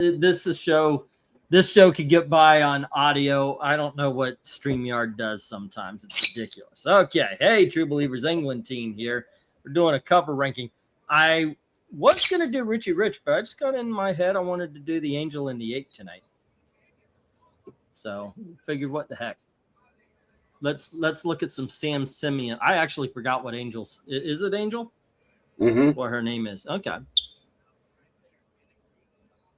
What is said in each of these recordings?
This show could get by on audio. I don't know what StreamYard does sometimes. It's ridiculous. Okay. Hey, True Believers England team here. We're doing a cover ranking. I was going to do Richie Rich, but I just got in my head I wanted to do the Angel and the Ape tonight. So figured what the heck. Let's look at some Sam Simeon. I actually forgot what Angel's. Is it Angel? Mm-hmm. What her name is. Okay.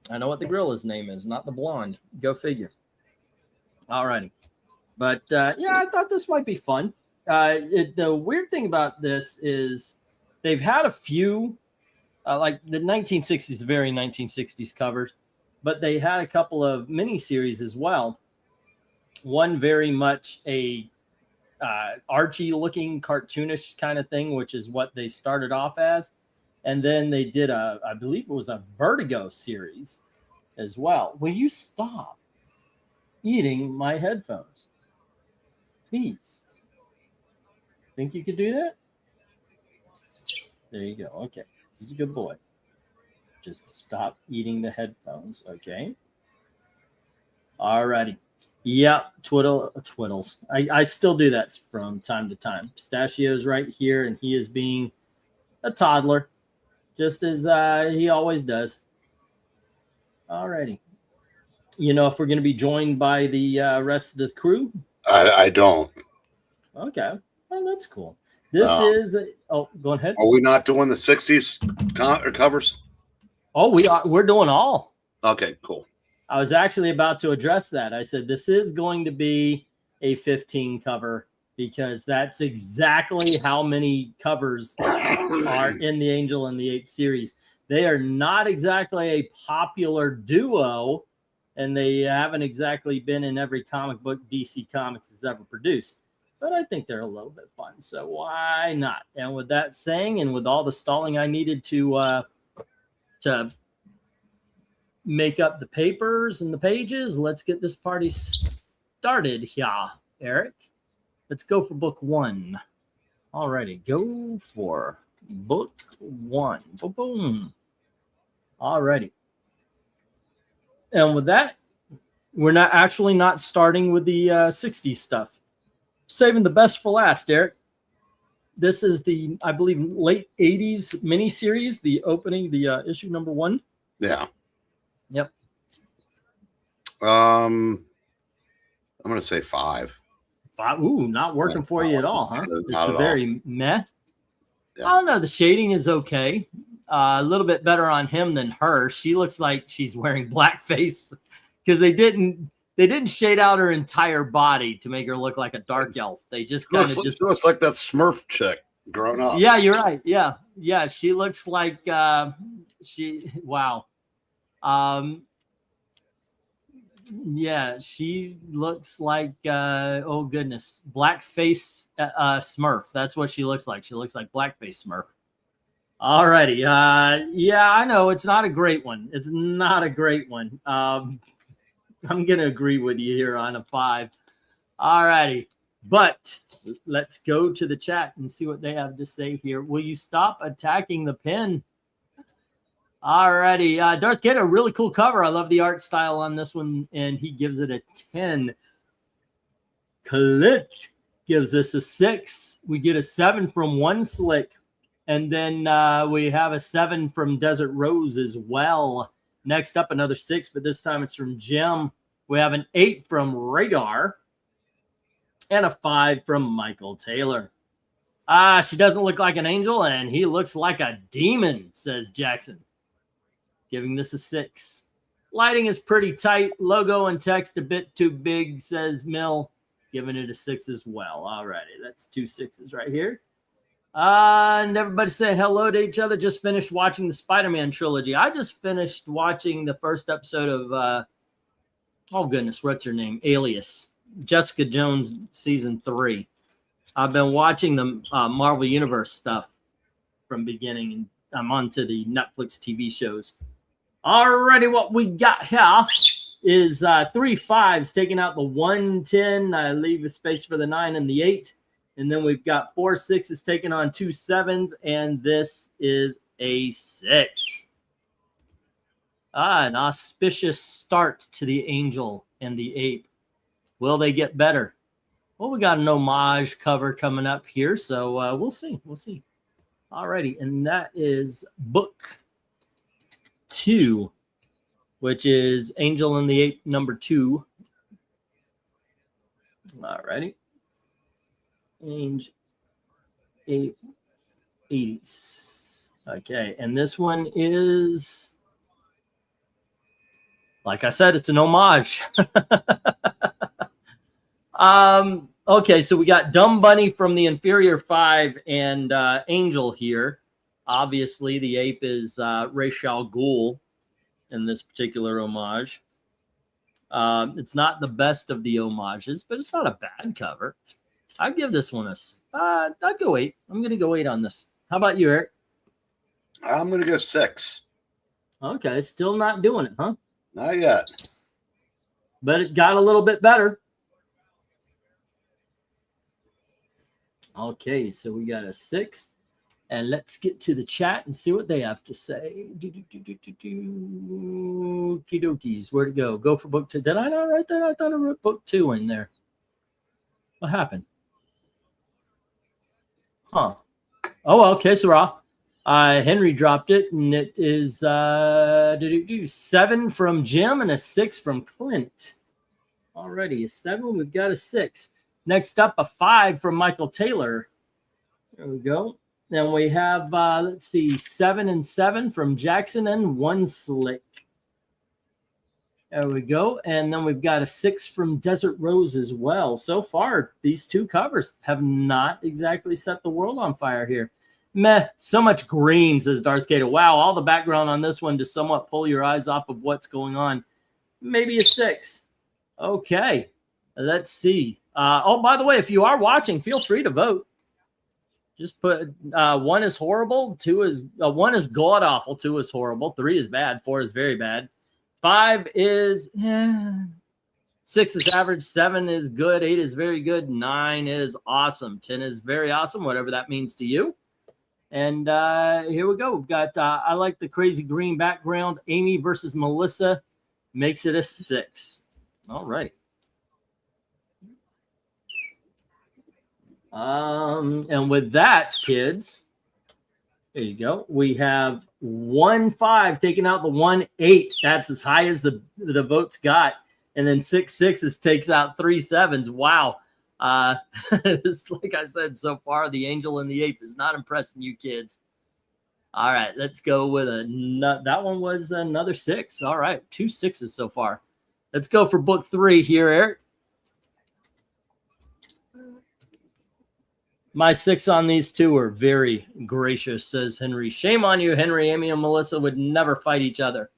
I know what the gorilla's name is, not the blonde. Go figure. All righty. But, yeah, I thought this might be fun. The weird thing about this is they've had a few, like the 1960s, very 1960s covers, but they had a couple of miniseries as well. One very much a Archie-looking, cartoonish kind of thing, which is what they started off as. And then they did I believe it was a Vertigo series as well. Will you stop eating my headphones? Please. Think you could do that? There you go. Okay. He's a good boy. Just stop eating the headphones. Okay. All righty. Yeah, twiddles. I still do that from time to time. Pistachio's right here, and he is being a toddler, just as he always does. All righty. You know if we're going to be joined by the rest of the crew? I don't. Okay. Well, that's cool. This is go ahead. Are we not doing the 60s covers? Oh, we're doing all. Okay, cool. I was actually about to address that. I said this is going to be a 15 cover because that's exactly how many covers are in the Angel and the Ape series. They are not exactly a popular duo, and they haven't exactly been in every comic book DC Comics has ever produced. But I think they're a little bit fun, so why not? And with that saying, and with all the stalling I needed to make up the papers and the pages, let's get this party started here, Eric. Let's go for book one. Alrighty, go for book one. Boom. Alrighty. And with that, we're not starting with the 60s stuff. Saving the best for last, Eric. This is the, I believe, late 80s miniseries, the opening, the issue number 1. Yeah. Yep. I'm going to say 5. 5. Ooh, not working for you at all, huh? It's very meh. Yeah. I don't know. The shading is okay. A little bit better on him than her. She looks like she's wearing blackface because they didn't shade out her entire body to make her look like a dark elf. They just kind of just looks like that Smurf chick grown up. Yeah, you're right. Yeah. She looks like wow. Yeah, she looks like oh goodness, blackface Smurf. That's what she looks like. She looks like blackface Smurf. Alrighty. Yeah, I know it's not a great one. It's not a great one. I'm gonna agree with you here on a 5. Alrighty, but let's go to the chat and see what they have to say here. Will you stop attacking the pen? Alrighty, Darth Kid, a really cool cover. I love the art style on this one, and he gives it a 10. Clint gives us a 6. We get a 7 from One Slick, and then we have a 7 from Desert Rose as well. Next up, another 6, but this time it's from Jim. We have an 8 from Radar, and a 5 from Michael Taylor. She doesn't look like an angel, and he looks like a demon, says Jackson. Giving this a 6. Lighting is pretty tight. Logo and text a bit too big, says Mill. Giving it a 6 as well. Alrighty, that's 2 6s right here. And everybody saying hello to each other. Just finished watching the Spider-Man trilogy. I just finished watching the first episode of, oh goodness, what's her name? Alias. Jessica Jones season 3. I've been watching the Marvel Universe stuff from beginning, and I'm on to the Netflix TV shows. Alrighty, what we got here is 3 5s, taking out the 1 10. I leave a space for the 9 and the 8. And then we've got 4 6s taking on 2 7s, and this is a 6. An auspicious start to the Angel and the Ape. Will they get better? Well, we got an homage cover coming up here, so we'll see. We'll see. Alrighty, and that is book 2, which is Angel and the Ape number 2. Alrighty. Angel, Ape, 80s. Okay, and this one is, like I said, it's an homage. Okay, so we got Dumb Bunny from the Inferior 5 and Angel here. Obviously, the ape is Ra's al Ghul in this particular homage. It's not the best of the homages, but it's not a bad cover. I'd give this one I'd go 8. I'm going to go 8 on this. How about you, Eric? I'm going to go 6. Okay, still not doing it, huh? Not yet. But it got a little bit better. Okay, so we got a 6. And let's get to the chat and see what they have to say. Okie dokies. Where'd it go? Go for book 2. Did I not write that? I thought I wrote book 2 in there. What happened? Huh. Oh, okay, so Henry dropped it, and it is 7 from Jim and a 6 from Clint. Already a 7. We've got a 6. Next up, a 5 from Michael Taylor. There we go. Then we have, let's see, 7 and 7 from Jackson and One Slick. There we go. And then we've got a 6 from Desert Rose as well. So far, these 2 covers have not exactly set the world on fire here. Meh, so much green, says Darth Kato. Wow, all the background on this one to somewhat pull your eyes off of what's going on. Maybe a 6. Okay, let's see. Oh, by the way, if you are watching, feel free to vote. Just put 1 is horrible, 2 is 1 is god awful, 2 is horrible, 3 is bad, 4 is very bad, 5 is 6 is average, 7 is good, 8 is very good, 9 is awesome, 10 is very awesome, whatever that means to you. And here we go. We've got I like the crazy green background. Amy versus Melissa makes it a 6. All right. And with that, kids, there you go. We have 1-5 taking out the 1-8. That's as high as the votes got. And then 6 6s takes out 3 7s. Wow. This, like I said, so far, the Angel and the Ape is not impressing you kids. All right, let's go with that one was another 6. All right, 2 6s so far. Let's go for book 3 here, Eric. My 6 on these 2 are very gracious, says Henry. Shame on you, Henry. Amy and Melissa would never fight each other.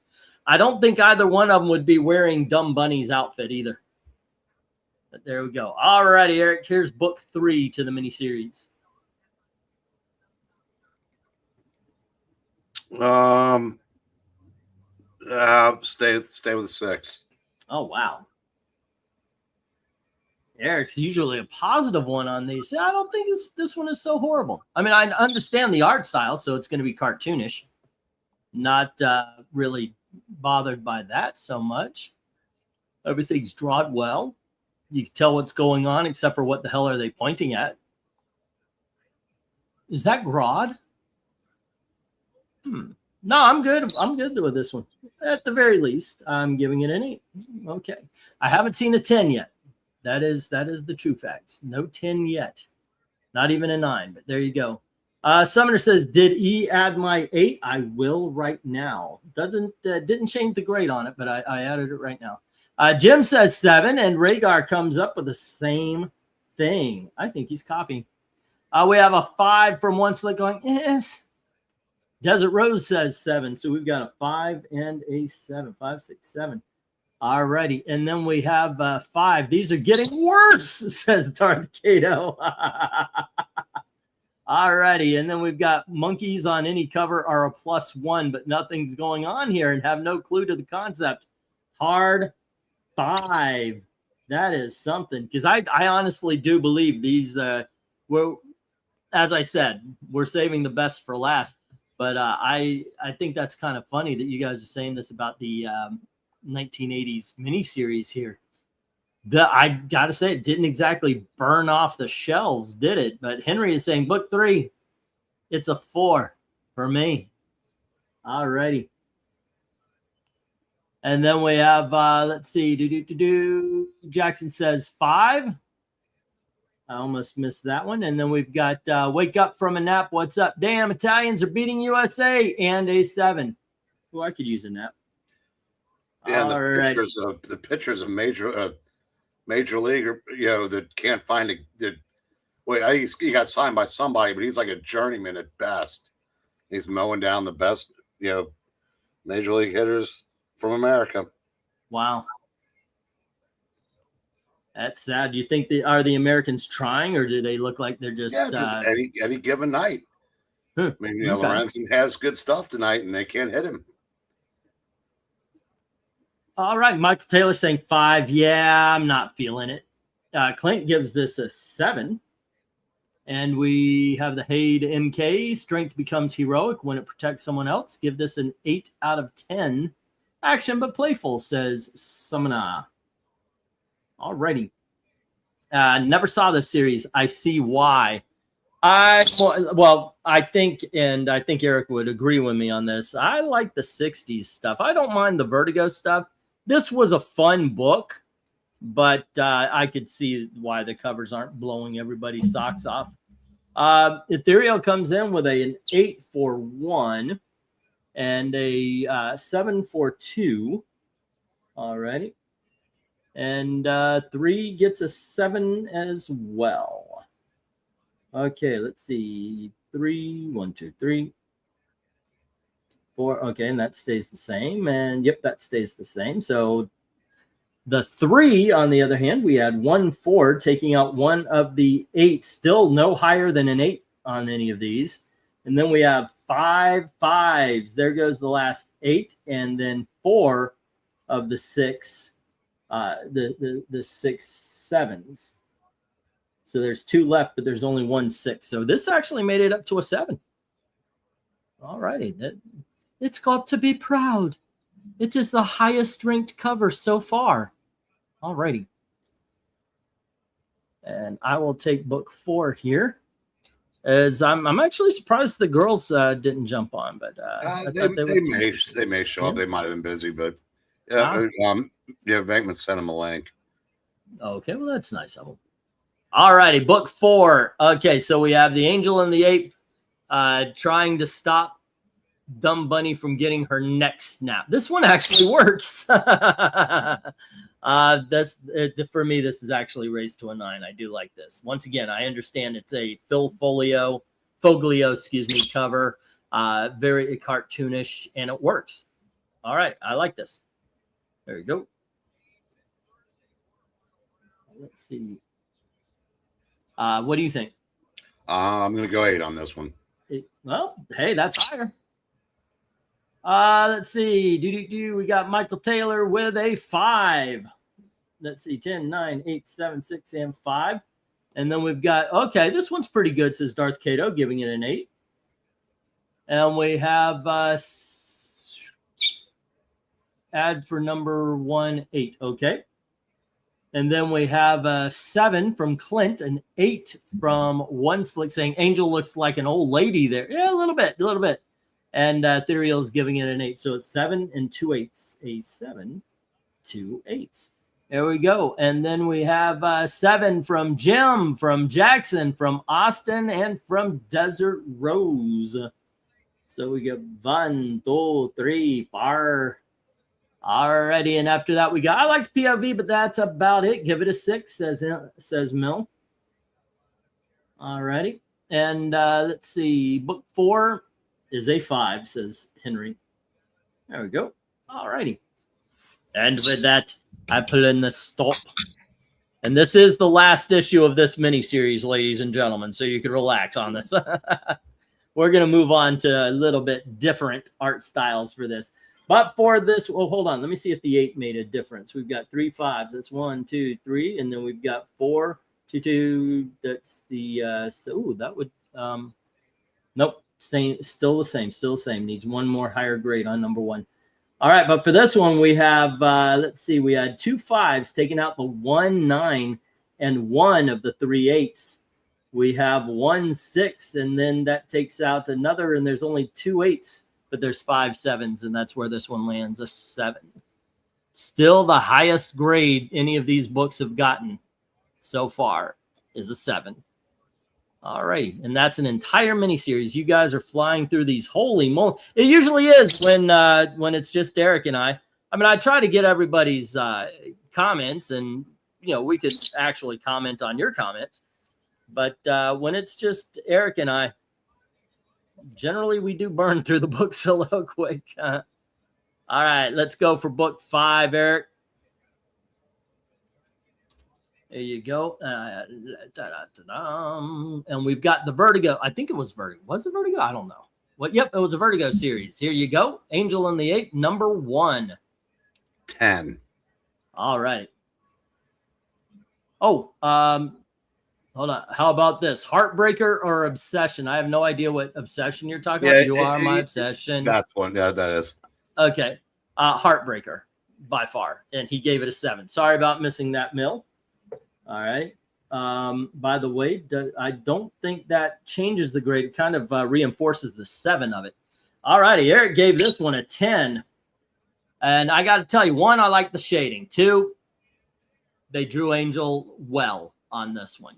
I don't think either one of them would be wearing Dumb Bunny's outfit either. But there we go. All righty, Eric. Here's book 3 to the miniseries. Stay with a 6. Oh, wow. Eric's usually a positive one on these. I don't think this one is so horrible. I mean, I understand the art style, so it's going to be cartoonish. Not really bothered by that so much. Everything's drawn well. You can tell what's going on, except for what the hell are they pointing at? Is that Grodd? No, I'm good. I'm good with this one. At the very least, I'm giving it an 8. Okay. I haven't seen a 10 yet. That is the true facts. No 10 yet. Not even a 9, but there you go. Summoner says, did E add my 8? I will right now. Didn't change the grade on it, but I added it right now. Jim says 7, and Rhaegar comes up with the same thing. I think he's copying. We have a 5 from One Slick going, yes. Desert Rose says 7, so we've got a 5 and a 7. 5, 6, 7. All righty, and then we have 5. These are getting worse, says Darth Kato. All righty, and then we've got monkeys on any cover are a +1, but nothing's going on here and have no clue to the concept. Hard 5. That is something, because I honestly do believe these were, as I said, we're saving the best for last. But I think that's kind of funny that you guys are saying this about the 1980s miniseries here. I got to say, it didn't exactly burn off the shelves, did it? But Henry is saying book 3, it's a 4 for me. All righty. And then we have, let's see, Jackson says 5. I almost missed that one. And then we've got Wake Up From a Nap. What's up? Damn, Italians are beating USA and a 7. Oh, I could use a nap. Yeah, and the pitchers of major league, that can't find he got signed by somebody, but he's like a journeyman at best. He's mowing down the best, major league hitters from America. Wow. That's sad. Do you think are the Americans trying, or do they look like they're just any given night? I mean, Lorenzen has good stuff tonight, and they can't hit him. All right, Michael Taylor saying 5. Yeah, I'm not feeling it. Clint gives this a 7. And we have the Haid MK. Strength becomes heroic when it protects someone else. Give this an 8 out of 10. Action but playful, says Sumana. All righty. Never saw this series. I see why. I think Eric would agree with me on this. I like the 60s stuff. I don't mind the Vertigo stuff. This was a fun book, but I could see why the covers aren't blowing everybody's socks off. Ethereal comes in with an 8 for 1 and a 7 for 2. All righty. And 3 gets a 7 as well. Okay, let's see. 3, 1, 2, 3, 4. Okay, and that stays the same. And yep, that stays the same. So the 3, on the other hand, we had 1 4, taking out one of the 8. Still no higher than an 8 on any of these. And then we have 5 5s. There goes the last 8, and then 4 of the 6. The 6 7s. So there's 2 left, but there's only 1 6. So this actually made it up to a 7. All righty. It's got to be proud. It is the highest ranked cover so far. All righty. And I will take book 4 here. As I'm actually surprised the girls didn't jump on, but they may show up. They might have been busy, but Venkman sent them a link. Okay, well that's nice of them. All righty, book 4. Okay, so we have the Angel and the Ape trying to stop Dumb Bunny from getting her neck snapped. This one actually works. For me, this is actually raised to a 9. I do like this. Once again, I understand it's a Foglio, cover, very cartoonish, and it works. All right, I like this. There you go. Let's see. What do you think? I'm going to go 8 on this one. Well, hey, that's higher. Let's see. We got Michael Taylor with a 5. Let's see. 10, 9, 8, 7, 6, and 5. And then we've got, okay, this one's pretty good, says Darth Cato, giving it an 8. And we have ad for number 1, 8. Okay. And then we have a 7 from Clint, an 8 from One Slick, saying Angel looks like an old lady there. Yeah, a little bit. And Ethereal is giving it an 8. So it's 7 and 2 8s. A 7, 2 8s. There we go. And then we have 7 from Jim, from Jackson, from Austin, and from Desert Rose. So we get 1, 2, 3, 4. Alrighty, and after that we got, I liked POV, but that's about it. Give it a 6, says Mill. Alrighty, and let's see, book 4 is a 5, says Henry. There we go. Alrighty, and with that, I put in the stop. And this is the last issue of this miniseries, ladies and gentlemen, so you can relax on this. We're going to move on to a little bit different art styles for this. But for this, well, hold on. Let me see if the 8 made a difference. We've got 3 5s. That's 1, 2, 3. And then we've got 4, 2, 2. That's the, that would, nope. still the same. Needs one more higher grade on number 1. All right, but for this one, we have, let's see, we had 2 5s taking out the 1 9 and 1 of the 3 8s. We have 1 6, and then that takes out another, and there's only 2 8s, but there's 5 7s, and that's where this one lands, a 7. Still the highest grade any of these books have gotten so far is a 7. All right, and that's an entire miniseries. You guys are flying through these. Holy moly! It usually is when it's just Derek and I. I mean, I try to get everybody's comments, and we could actually comment on your comments. But when it's just Eric and I, generally we do burn through the books a little quick. All right, let's go for book 5, Eric. There you go. And we've got the Vertigo. I think it was Vertigo. Was it Vertigo? I don't know. Yep, it was a Vertigo series. Here you go. Angel and the Ape, number 1. 10. All right. Oh, hold on. How about this? Heartbreaker or Obsession? I have no idea what Obsession you're talking about. You are my obsession. That's one. Yeah, that is. Okay. Heartbreaker by far. And he gave it a 7. Sorry about missing that, Mill. All right. By the way, I don't think that changes the grade. It kind of reinforces the 7 of it. All righty. Eric gave this one a 10. And I got to tell you, 1, I like the shading. 2, they drew Angel well on this one.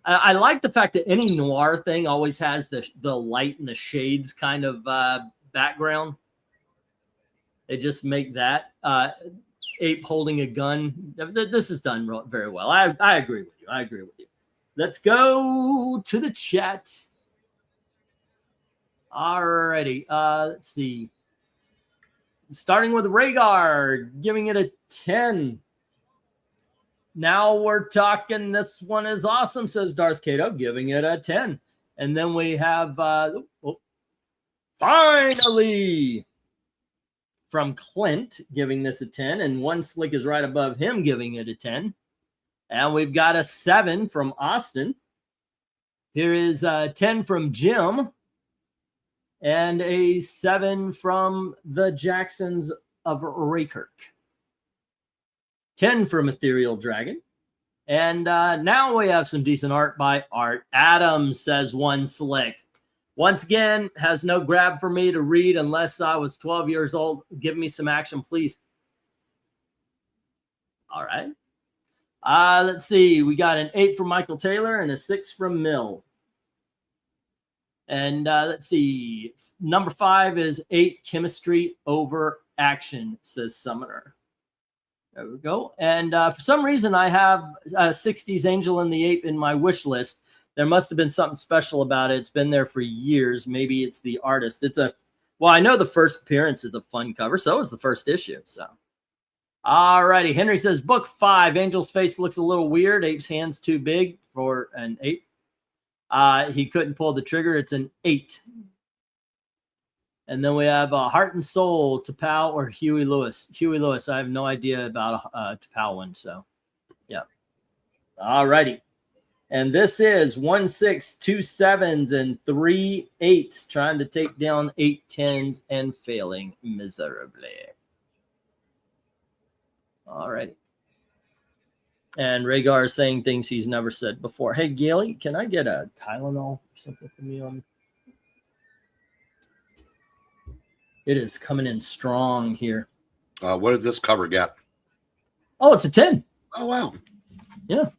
I like the fact that any noir thing always has the light and the shades kind of background. They just make that ape holding a gun. This is done very well. I agree with you. Let's go to the chat. Alrighty. Let's see. Starting with Rhaegar, giving it a 10. Now we're talking. This one is awesome, says Darth Kato, giving it a 10. And then we have finally from Clint giving this a 10, and One Slick is right above him giving it a 10. And we've got a 7 from Austin. Here is a 10 from Jim, and a 7 from the Jacksons of Raykirk. 10 from Ethereal Dragon. And now we have some decent art by Art Adams, says One Slick. Once again, has no grab for me to read unless I was 12 years old. Give me some action, please. All right. Let's see. We got an 8 from Michael Taylor and a 6 from Mill. And let's see. Number 5 is 8 Chemistry Over Action, says Summoner. There we go. And for some reason, I have 60s Angel and the Ape in my wish list. There must have been something special about it. It's been there for years. Maybe it's the artist. Well, I know the first appearance is a fun cover. So is the first issue. So, all righty. Henry says, book 5. Angel's face looks a little weird. Ape's hand's too big for an ape. He couldn't pull the trigger. It's an 8. And then we have Heart and Soul, T'Pau or Huey Lewis. Huey Lewis. I have no idea about a T'Pau one. So, yeah. All righty. And this is 1 6, 2 7s, and 3 8s, trying to take down 8 10s and failing miserably. All right. And Rhaegar is saying things he's never said before. Hey, Gailey, can I get a Tylenol or something from you? It is coming in strong here. What did this cover get? Oh, it's a 10. Oh, wow. Yeah.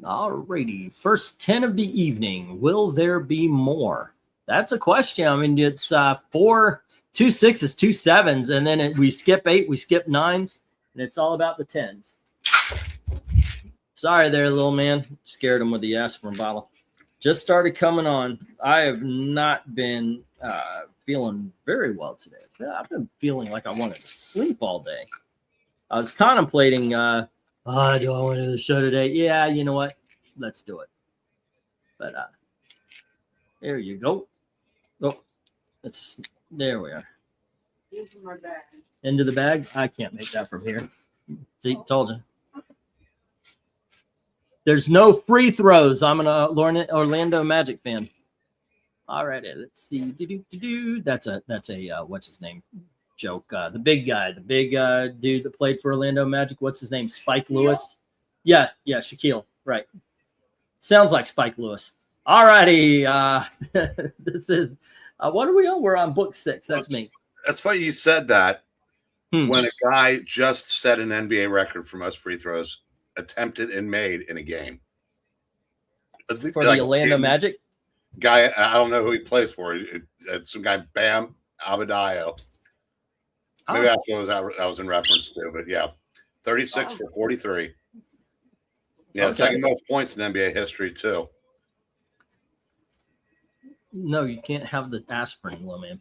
All righty. First 10 of the evening. Will there be more? That's a question. I mean, it's 4, 2 6s, 2 7s, and then we skip 8, we skip 9, and it's all about the 10s. Sorry there, little man. Scared him with the aspirin bottle. Just started coming on. I have not been feeling very well today. I've been feeling like I wanted to sleep all day. I was contemplating, do I want to do the show today? Yeah, you know what? Let's do it. But there you go. Oh, there we are. Into my bag. Into the bag? I can't make that from here. See, told you. There's no free throws. I'm an Orlando Magic fan. All right, let's see. That's a what's his name joke. The big guy, the big dude that played for Orlando Magic. What's his name? Spike Lewis. Yeah, Shaquille. Right. Sounds like Spike Lewis. All righty. This is what are we on? We're on book 6. That's me. That's funny you said that. When a guy just set an NBA record for most free throws attempted and made in a game. For the Orlando Magic? Guy, I don't know who he plays for. It's some guy, Bam Adebayo. Maybe that's what that was in reference to, but yeah. 36 for 43. Yeah, second most points in NBA history, too. No, you can't have the aspirin, little man.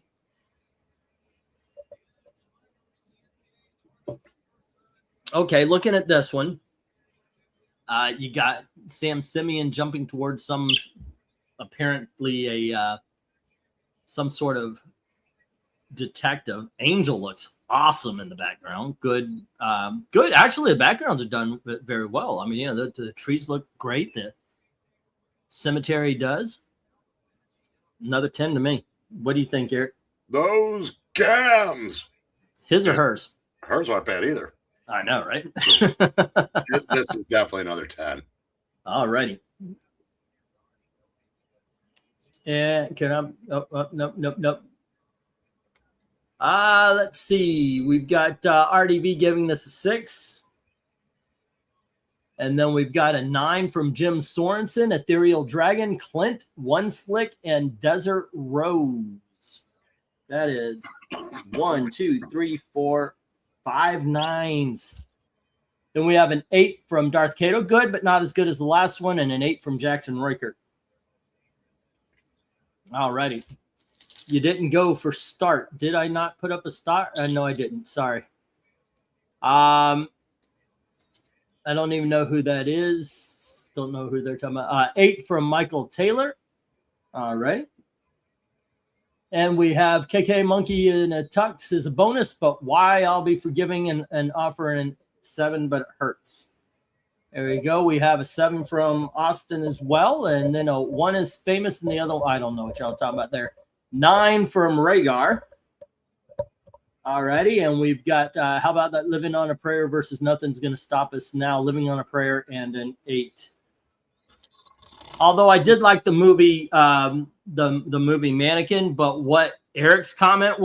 Okay, looking at this one, you got Sam Simeon jumping towards some apparently some sort of detective. Angel looks awesome in the background. Good. Actually, the backgrounds are done very well. I mean, you know, the trees look great. The cemetery does. Another 10 to me. What do you think, Eric? Those gams. His or hers? Hers aren't bad either. I know, right? This is definitely another 10. All righty. And can I? Nope. Let's see. We've got RDB giving this a 6. And then we've got a 9 from Jim Sorensen, Ethereal Dragon, Clint, One Slick, and Desert Rose. That is 1, 2, 3, 4, 5 9s. Then we have an 8 from Darth Cato. Good, but not as good as the last one. And an 8 from Jackson Reichert. All righty. You didn't go for start. Did I not put up a start? No, I didn't. Sorry. I don't even know who that is. Don't know who they're talking about. 8 from Michael Taylor. All right. And we have KK Monkey in a tux as a bonus, but why I'll be forgiving and offering 7, but it hurts. There we go. We have a 7 from Austin as well. And then a 1 is famous and the other, I don't know what y'all talking about there. 9 from Rhaegar. All righty. And we've got, how about that Living on a Prayer versus Nothing's Gonna Stop Us Now, Living on a Prayer, and an 8. Although I did like the movie, the movie Mannequin, but what Eric's comment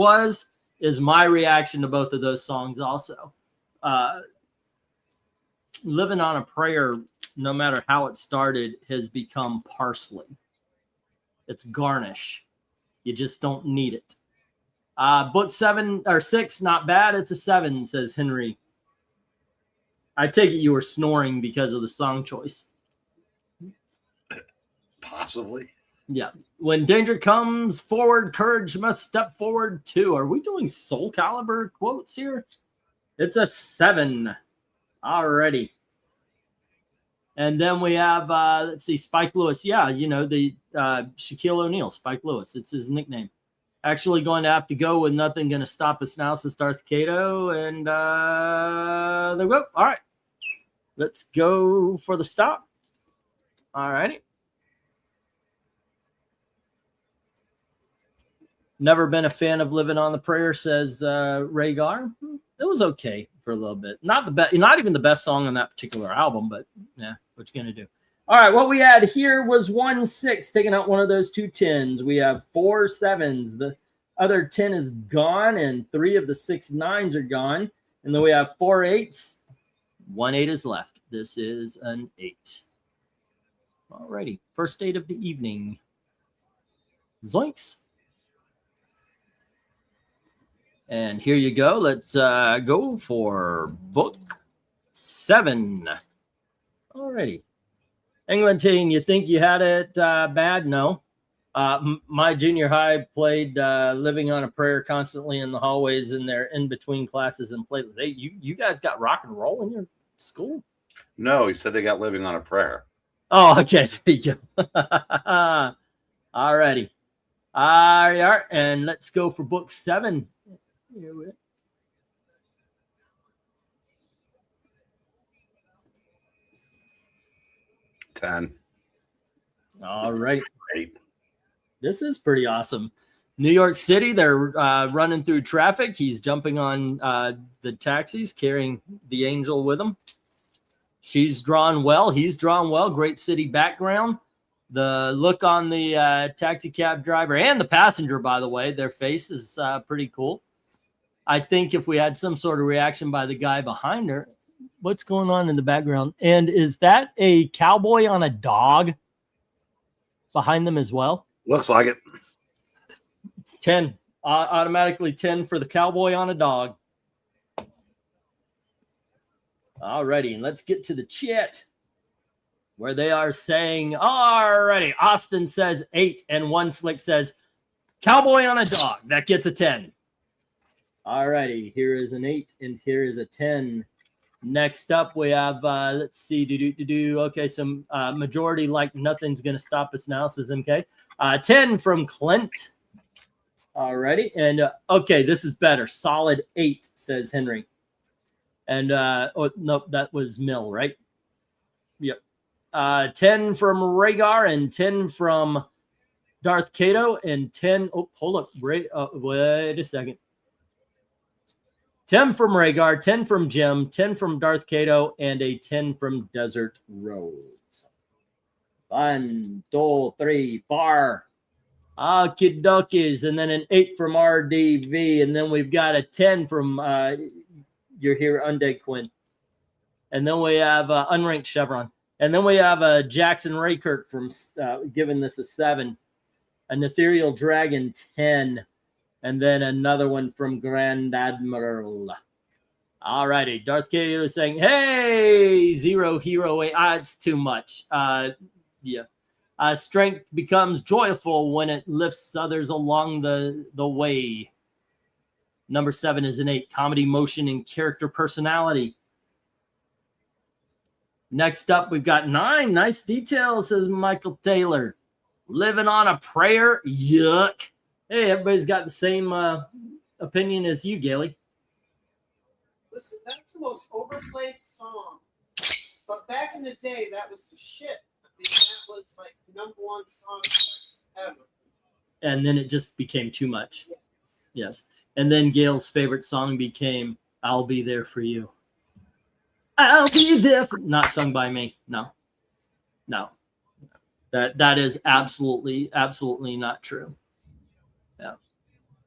is my reaction to both of those songs also. Living on a Prayer, no matter how it started, has become parsley. It's garnish. You just don't need it. Book 7 or 6, not bad. It's a 7, says Henry. I take it you were snoring because of the song choice. Possibly. Yeah. When danger comes forward, courage must step forward too. Are we doing Soul Calibur quotes here? It's a 7. Alrighty. And then we have, let's see, Spike Lewis. Yeah, you know, the Shaquille O'Neal, Spike Lewis. It's his nickname. Actually going to have to go with Nothing Gonna Stop Us Now, says Darth Cato. And there we go. All right. Let's go for the stop. All righty. Never been a fan of Living on the Prayer, says Rhaegar. It was okay for a little bit. Not the best, not even the best song on that particular album, but yeah, what you gonna do? All right, what we had here was 1 6, taking out one of those 2 10s. We have 4 7s. The other 10 is gone, and 3 of the 6 9s are gone. And then we have 4 8s. 1 8 is left. This is an 8. All righty, first 8 of the evening. Zoinks. And here you go. Let's go for book 7. Alrighty. England team, you think you had it bad? No. My junior high played Living on a Prayer constantly in the hallways in their in-between classes and played. You guys got rock and roll in your school? No, he said they got Living on a Prayer. Oh, okay. There you go. Alrighty. All right. And let's go for book 7. Here we go. Ten. All right. 8. This is pretty awesome. New York City, they're running through traffic. He's jumping on the taxis, carrying the angel with him. She's drawn well. He's drawn well. Great city background. The look on the taxi cab driver and the passenger, by the way, their face is pretty cool. I think if we had some sort of reaction by the guy behind her, what's going on in the background? And is that a cowboy on a dog behind them as well? Looks like it. 10. Automatically 10 for the cowboy on a dog. All righty, let's get to the chat where they are saying, all righty, Austin says 8, and One Slick says, cowboy on a dog. That gets a 10. All righty, here is an 8, and here is a 10. Next up, we have, let's see, okay, some majority like nothing's going to stop us now, says MK. 10 from Clint. All righty, and okay, this is better. Solid 8, says Henry. And, oh, nope, that was Mill, right? Yep. 10 from Rhaegar and 10 from Darth Cato and 10, oh, hold up, wait a second. 10 from Rhaegar, 10 from Jim, 10 from Darth Cato, and a 10 from Desert Rose. 1, 2, 3, 4. Okie dokies. And then an 8 from RDV. And then we've got a 10 from You're Here, Undead Quinn. And then we have Unranked Chevron. And then we have Jackson Raykirk from giving this a 7. An Ethereal Dragon, 10. And then another one from Grand Admiral. All righty. Darth Cato is saying, hey, 0 hero. It's too much. Yeah. Strength becomes joyful when it lifts others along the way. Number 7 is an 8. Comedy, motion, and character personality. Next up, we've got 9. Nice details, says Michael Taylor. Living on a prayer. Yuck. Hey, everybody's got the same opinion as you, Gailey. Listen, that's the most overplayed song. But back in the day, that was the shit. I mean, that was like the #1 song ever. And then it just became too much. Yes. And then Gail's favorite song became I'll Be There For You. I'll be there for... Not sung by me. No. That is absolutely not true. Yeah.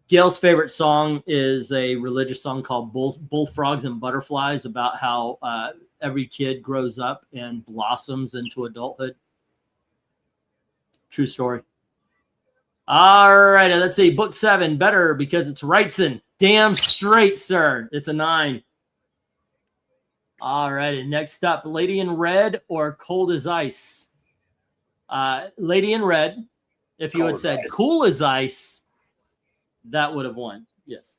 Gail's favorite song is a religious song called Bullfrogs and Butterflies, about how every kid grows up and blossoms into adulthood. True story. All right, let's see. Book 7, better because it's Wrightson. Damn straight, sir. It's a 9. All righty, next up, Lady in Red or Cold as Ice? Lady in Red. If you had said Cool as Ice, that would have won. Yes.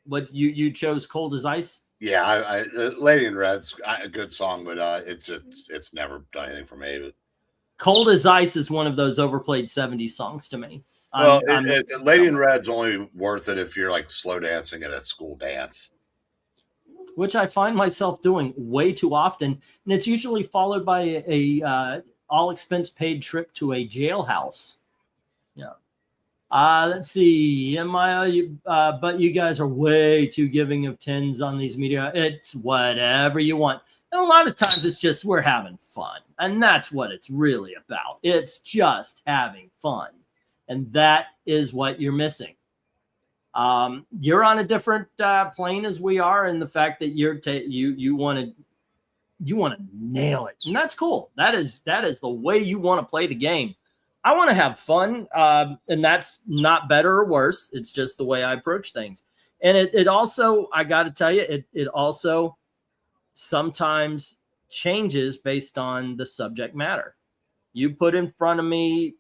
But you chose Cold as Ice? Yeah, I Lady in Red's a good song, but it's never done anything for me. But Cold as Ice is one of those overplayed 70s songs to me. Well, Lady in Red's only worth it if you're like slow dancing at a school dance, which I find myself doing way too often, and it's usually followed by a all expense paid trip to a jailhouse. Yeah. Let's see. But you guys are way too giving of 10s on these media. It's whatever you want. And a lot of times it's just we're having fun. And that's what it's really about. It's just having fun. And that is what you're missing. You're on a different plane as we are, in the fact that you want to nail it. And that's cool. That is the way you want to play the game. I want to have fun. And that's not better or worse. It's just the way I approach things. And it also, I got to tell you, it also sometimes changes based on the subject matter. You put in front of me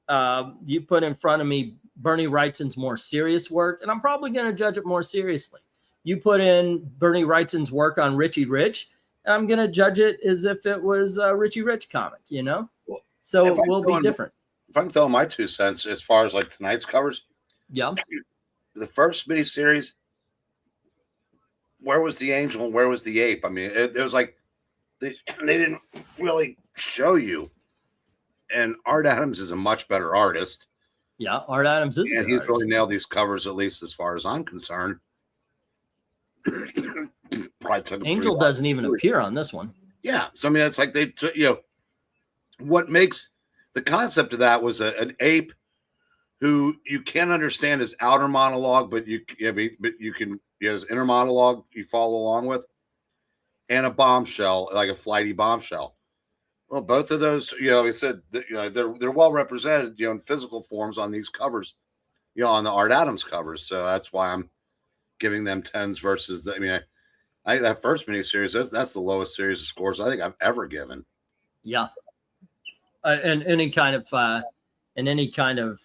Bernie Wrightson's more serious work, and I'm probably going to judge it more seriously. You put in Bernie Wrightson's work on Richie Rich, and I'm going to judge it as if it was a Richie Rich comic, you know? Well, so it will be different. If I can throw my 2 cents as far as like tonight's covers. Yeah. The first miniseries, where was the angel and where was the ape? I mean, it was like they didn't really show you and Art Adams is a much better artist. Yeah, Art Adams is. And he's really nailed these covers, at least as far as I'm concerned. Angel doesn't even appear on this one. Yeah, so I mean, it's like they, what makes the concept of that was an ape who you can't understand his outer monologue, but you can his inner monologue you follow along with, and a bombshell, like a flighty bombshell. Well, both of those, we said that, they're well represented, in physical forms on these covers, on the Art Adams covers. So that's why I'm giving them 10s versus that first miniseries. That's the lowest series of scores I think I've ever given. Yeah, and any kind of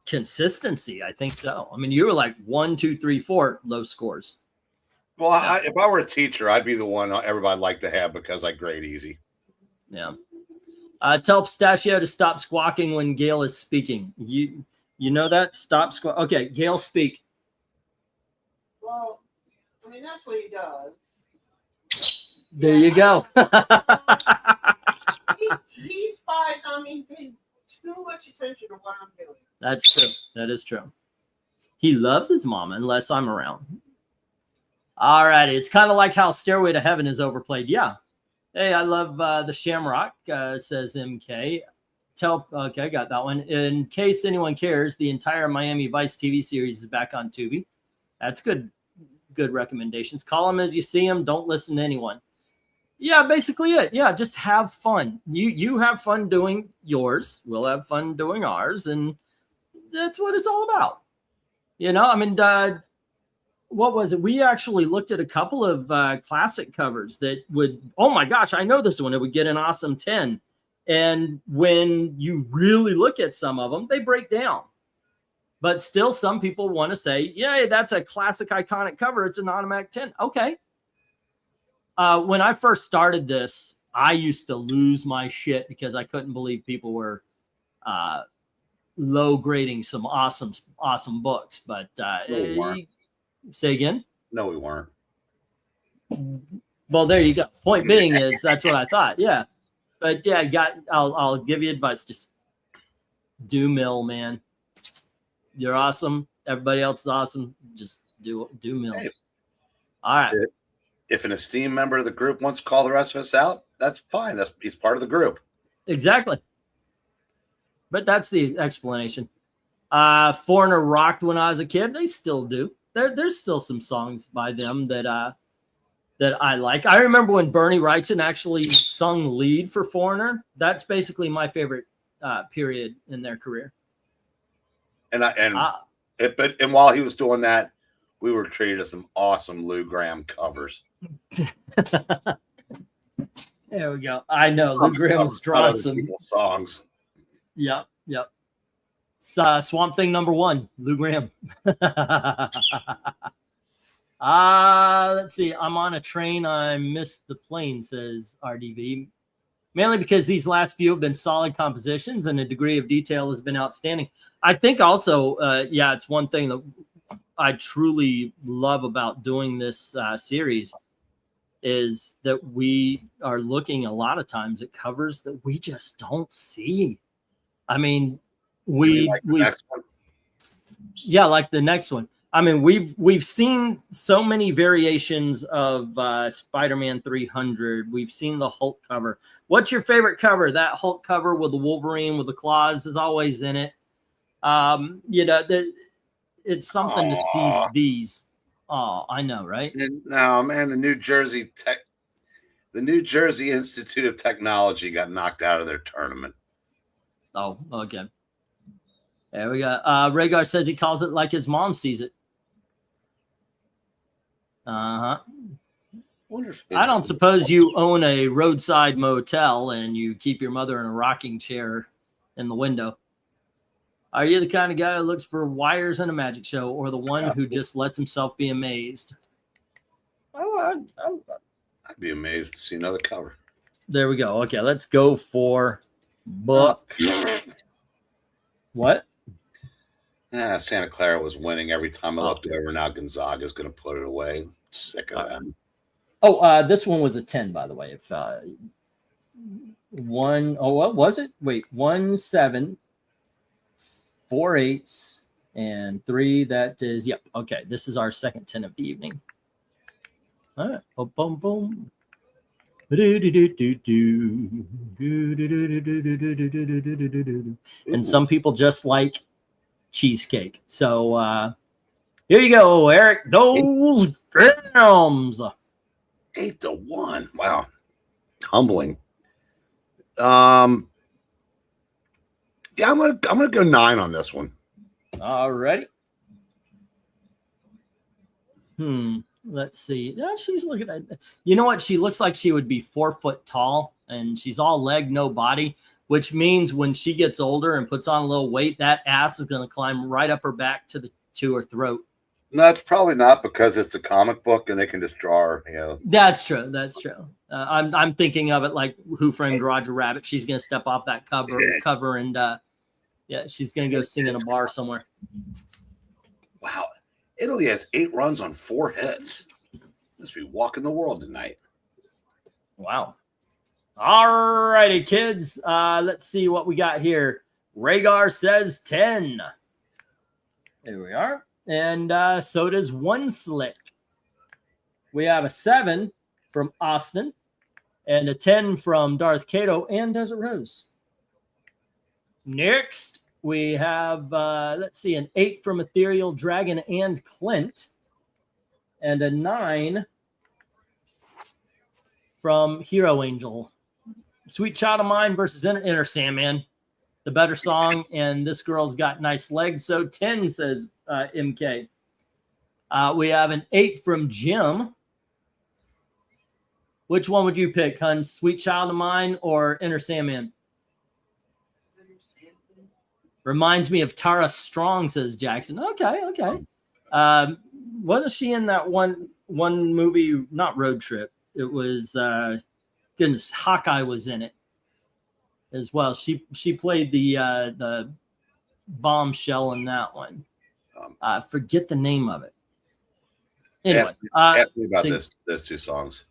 consistency, I think so. I mean, you were like 1, 2, 3, 4 low scores. Well, if I were a teacher, I'd be the one everybody'd like to have because I grade easy. Yeah. Tell Pistachio to stop squawking when Gail is speaking. You know that? Stop squawk. Okay, Gail, speak. Well, I mean, that's what he does. There you go. he spies on me, pays too much attention to what I'm doing. That's true. That is true. He loves his mama unless I'm around. All righty. It's kind of like how Stairway to Heaven is overplayed. Yeah. Hey, I love the Shamrock, says MK. Okay, got that one. In case anyone cares, the entire Miami Vice TV series is back on Tubi. That's good recommendations. Call them as you see them. Don't listen to anyone. Yeah, basically it. Yeah, just have fun. You have fun doing yours. We'll have fun doing ours, and that's what it's all about. I mean, what was it? We actually looked at a couple of classic covers that would, oh my gosh, I know this one. It would get an awesome 10. And when you really look at some of them, they break down. But still, some people want to say, yeah, that's a classic, iconic cover. It's an automatic 10. Okay. When I first started this, I used to lose my shit because I couldn't believe people were low grading some awesome books. But say again? No, we weren't. Well, there you go. Point being is that's what I thought. Yeah. But yeah, I'll give you advice. Just do mill, man. You're awesome. Everybody else is awesome. Just do mill. Hey, all right. If an esteemed member of the group wants to call the rest of us out, that's fine. He's part of the group. Exactly. But that's the explanation. Foreigner rocked when I was a kid. They still do. There's still some songs by them that I like. I remember when Bernie Wrightson actually sung lead for Foreigner. That's basically my favorite period in their career. And while he was doing that, we were treated to some awesome Lou Gramm covers. There we go. I know Lou Graham's drawn some songs. Yep. Swamp Thing #1, Lou Gramm. Let's see. I'm on a train. I missed the plane, says RDV. Mainly because these last few have been solid compositions and the degree of detail has been outstanding. I think also, it's one thing that I truly love about doing this series is that we are looking a lot of times at covers that we just don't see. I mean, like the next one. I mean, we've seen so many variations of Spider-Man 300. We've seen the Hulk cover. What's your favorite cover? That Hulk cover with the Wolverine with the claws is always in it. It's something to see these. Oh, I know, right? No, man, the New Jersey Institute of Technology got knocked out of their tournament. Oh, okay. There we go. Rhaegar says he calls it like his mom sees it. I don't suppose you own a roadside motel and you keep your mother in a rocking chair in the window. Are you the kind of guy who looks for wires in a magic show or the one who just lets himself be amazed? I'd be amazed to see another cover. There we go. Okay, let's go for book. What? Santa Clara was winning every time I looked over. Now Gonzaga's going to put it away. Sick of them. This one was a 10, by the way. If 1. Oh, what was it? Wait, 1, 7, 4 8s, and 3. That is, yep. Okay, this is our second 10 of the evening. All right. Boom, boom, boom. And some people just like cheesecake. So here you go, Eric. Those grams. 8-1. Wow. Humbling. Yeah, I'm gonna go 9 on this one. All righty. Let's see. Yeah, she's looking at. You know what? She looks like she would be 4 foot tall, and she's all leg, no body, which means when she gets older and puts on a little weight, that ass is going to climb right up her back to her throat. No, that's probably not, because it's a comic book and they can just draw her. You know. That's true. That's true. I'm thinking of it like Who Framed Roger Rabbit. She's going to step off that cover, and yeah, she's going to go sing in a bar somewhere. Wow. Italy has 8 runs on 4 hits. Must be walking the world tonight. Wow. All righty, kids. Let's see what we got here. Rhaegar says 10. There we are. And so does One Slick. We have a 7 from Austin and a 10 from Darth Cato and Desert Rose. Next, we have, let's see, an 8 from Ethereal Dragon and Clint, and a 9 from Hero Angel. Sweet Child of Mine versus Inner Sandman, the better song, and this girl's got nice legs, so 10, says MK. We have an 8 from Jim. Which one would you pick, hun? Sweet Child of Mine or Inner Sandman? Reminds me of Tara Strong, says Jackson. Okay. What is she in that one movie? Not Road Trip. It was goodness. Hawkeye was in it as well. She played the bombshell in that one. Forget the name of it. Anyway, ask me about those 2 songs.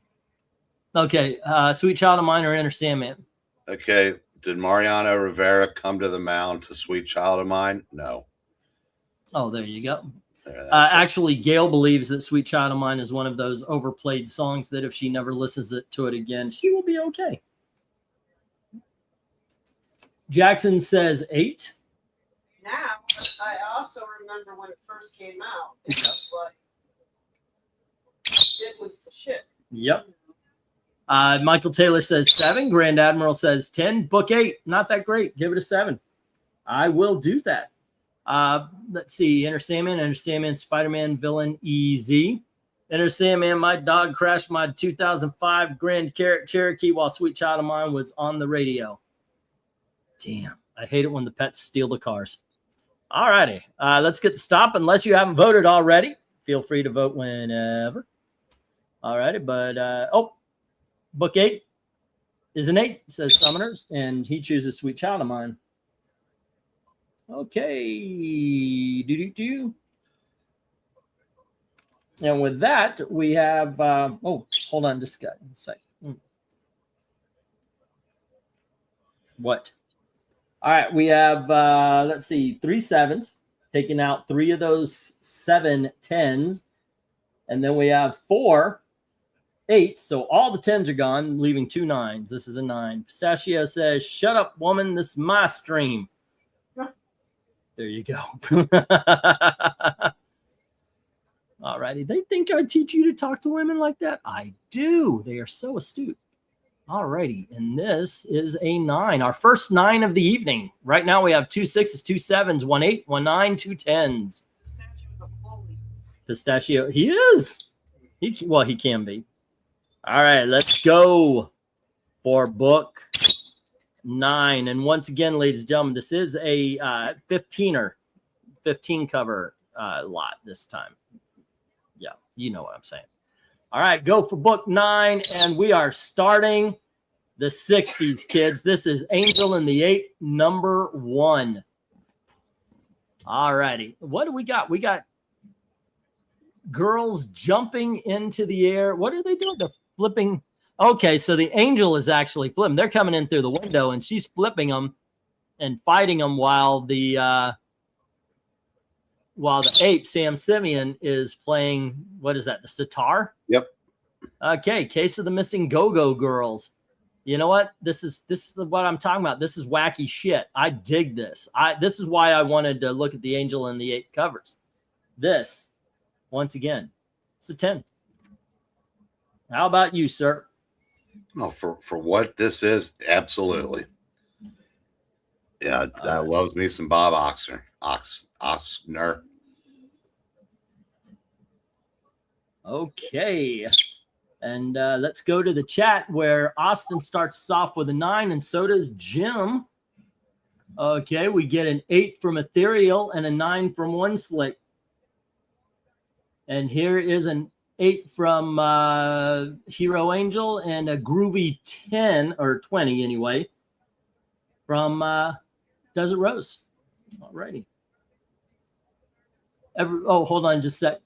Okay, Sweet Child of Mine or Inner Sandman? Okay. Did Mariano Rivera come to the mound to Sweet Child of Mine? No. Oh, there you go. Actually, Gail believes that Sweet Child of Mine is one of those overplayed songs that if she never listens to it again, she will be okay. Jackson says 8. Now, I also remember when it first came out. It was like, it was the shit. Yep. Michael Taylor says 7. Grand Admiral says 10. Book 8. Not that great. Give it a 7. I will do that. Let's see. Inner Sandman, Spider-Man villain, easy. Inner Sandman, my dog crashed my 2005 Grand Cherokee while Sweet Child of Mine was on the radio. Damn. I hate it when the pets steal the cars. All righty. Let's get the stop. Unless you haven't voted already, feel free to vote whenever. All righty. But, Book 8 is an 8, says Summoners, and he chooses Sweet Child of Mine. Okay. And with that, we have, hold on just a second. What? All right, we have, let's see, 3 7s, taking out 3 of those 7 10s. And then we have 4 8, so all the 10s are gone, leaving 2 9s. This is a 9. Pistachio says, shut up, woman. This is my stream. There you go. All righty. They think I teach you to talk to women like that? I do. They are so astute. All righty. And this is a 9. Our first 9 of the evening. Right now we have 2 6s, 2 7s, 1 8, 1 9, 2 10s. Pistachio. He is. He can be. All right, let's go for book 9. And once again, ladies and gentlemen, this is a 15 cover lot this time. Yeah, you know what I'm saying. All right, go for book 9, and we are starting the 60s, kids. This is Angel in the 8, number 1. All righty. What do we got? We got girls jumping into the air. What are they doing? They're flipping. Okay, so the angel is actually flipping. They're coming in through the window, and she's flipping them and fighting them while the ape, Sam Simeon, is playing, what is that, the sitar? Yep. Okay, Case of the Missing Go-Go Girls. You know what? This is what I'm talking about. This is wacky shit. I dig this. This is why I wanted to look at the angel and the ape covers. This, once again, it's a 10. How about you, sir? Oh, for what this is, absolutely. Yeah, that loves me some Bob Oxner. Okay. And let's go to the chat where Austin starts us off with a 9, and so does Jim. Okay, we get an 8 from Ethereal and a 9 from One Slick. And here is an 8 from Hero Angel and a groovy 10 or 20 anyway from Desert Rose. All righty. Hold on just a sec.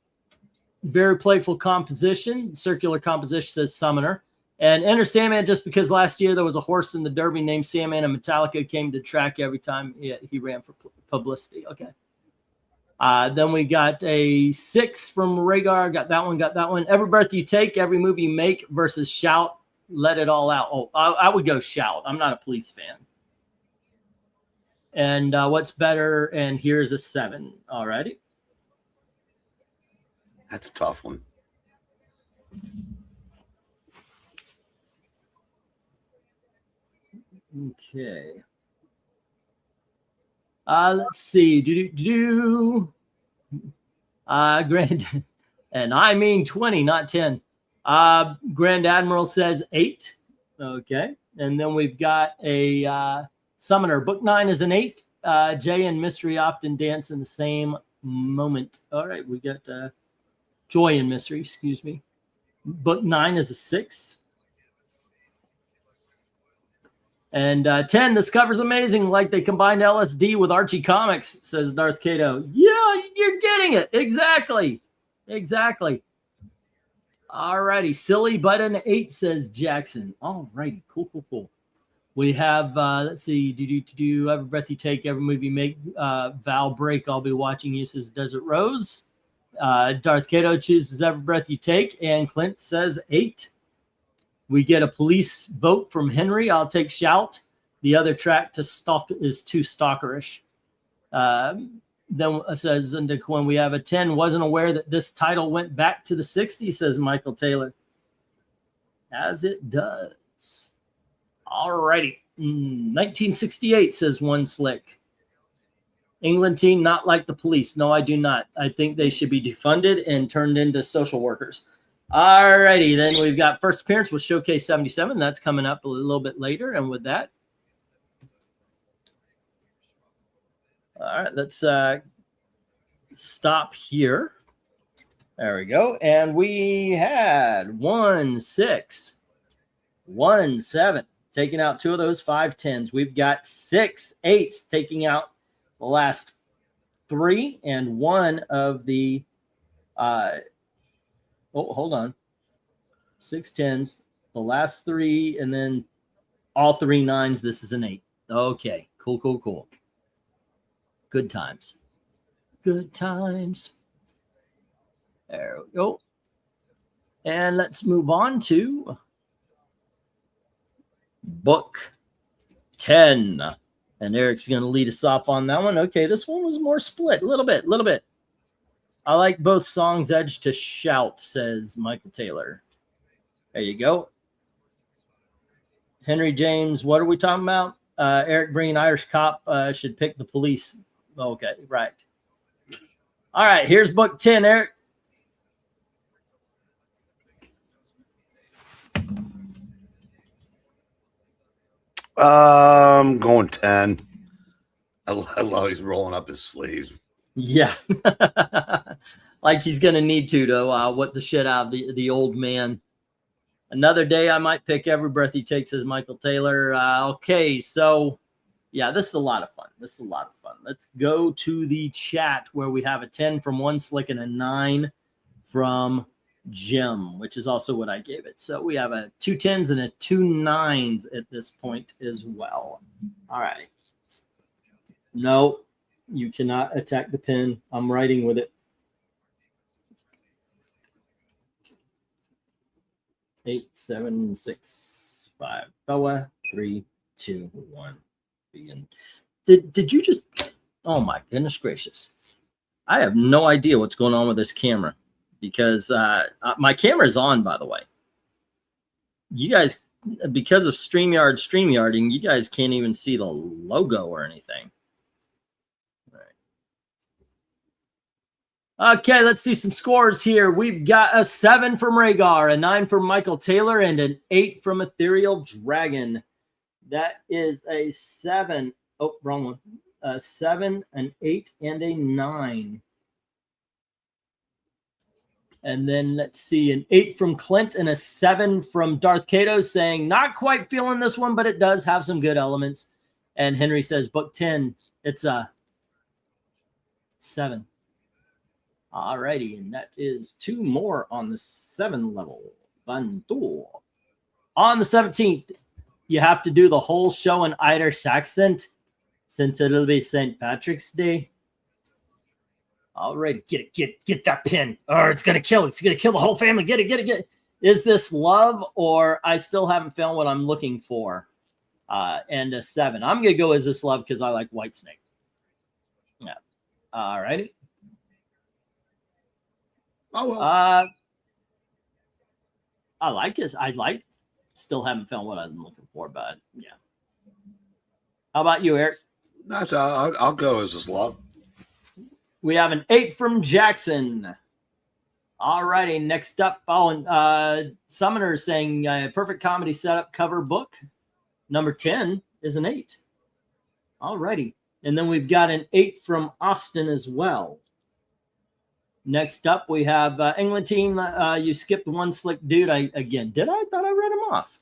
Very playful composition. Circular composition says Summoner. And Enter Sandman, just because last year there was a horse in the Derby named Sandman and Metallica came to track every time he ran for publicity. Okay. Then we got a 6 from Rhaegar. Got that one. Every Breath You Take, Every Move You Make versus Shout, Let It All Out. Oh, I would go Shout. I'm not a Police fan. And What's Better? And here's a 7. All righty. That's a tough one. Okay. Let's see. Grand, and I mean 20, not 10. Grand Admiral says 8. Okay. And then we've got a Summoner. Book 9 is an 8. Jay and Mystery often dance in the same moment. All right. We got Joy and Mystery, excuse me. Book 9 is a 6. And 10, this cover's amazing. Like they combined LSD with Archie Comics, says Darth Kato. Yeah, you're getting it. Exactly. All righty. Silly but an 8, says Jackson. All righty. Cool. We have, let's see, Every Breath You Take, Every Move You Make, Val Break, I'll Be Watching You, says Desert Rose. Darth Kato chooses Every Breath You Take, and Clint says 8. We get a police vote from Henry. I'll take Shout. The other track to stalk is too stalkerish. Then says into Quinn, we have a 10. Wasn't aware that this title went back to the 60s, says Michael Taylor. As it does. All righty. 1968, says One Slick. England team, not like the police. No, I do not. I think they should be defunded and turned into social workers. All righty. Then we've got first appearance with Showcase 77. That's coming up a little bit later. And with that, all right, let's stop here. There we go. And we had 1, 6, 1, 7, taking out 2 of those 5 10s. We've got 6 8s, taking out the last 3 and 1 of the hold on. 6 10s, the last 3, and then all 3 9s. This is an 8. Okay, cool. Good times. There we go. And let's move on to book 10. And Eric's going to lead us off on that one. Okay, this one was more split. A little bit. I like both songs. Edge to Shout, says Michael Taylor. There you go. Henry James, what are we talking about? Eric Breen, Irish cop, should pick the police. Okay, right. All right, here's book 10, Eric. I'm going 10. I love he's rolling up his sleeves. Yeah. Like he's going to need to whip the shit out of the old man. Another day I might pick Every Breath He Takes, as Michael Taylor. Okay, so yeah, this is a lot of fun. Let's go to the chat where we have a 10 from One Slick and a 9 from Jim, which is also what I gave it. So we have a 2 10s and a 2 9s at this point as well. All right. No, you cannot attack the pin. I'm writing with it. 8, 7, 6, 5. Fella, 3, 2, 1. Begin. Did you just? Oh my goodness gracious! I have no idea what's going on with this camera because my camera is on. By the way, you guys, because of StreamYarding, you guys can't even see the logo or anything. Okay, let's see some scores here. We've got a 7 from Rhaegar, a 9 from Michael Taylor, and an 8 from Ethereal Dragon. That is a 7. Oh, wrong one. A 7, an 8, and a 9. And then let's see, an 8 from Clint and a 7 from Darth Cato, saying, not quite feeling this one, but it does have some good elements. And Henry says, book 10, it's a 7. All righty, and that is 2 more on the 7 level. Bantu. On the 17th, you have to do the whole show in Irish accent since it'll be St. Patrick's Day. All right, get that pin, or it's gonna kill. It's gonna kill the whole family. Get it. Is this love, or I still haven't found what I'm looking for? And a 7. I'm gonna go, is this love, because I like Whitesnake. Yeah. All righty. Oh, well. I like it. Still haven't found what I'm looking for, but yeah. How about you, Eric? That's I'll go as this love. We have an 8 from Jackson. All righty, next up, Summoner saying perfect comedy setup cover book. Number 10 is an 8. All righty. And then we've got an 8 from Austin as well. Next up, we have England team. You skipped one slick dude. I thought I read him off.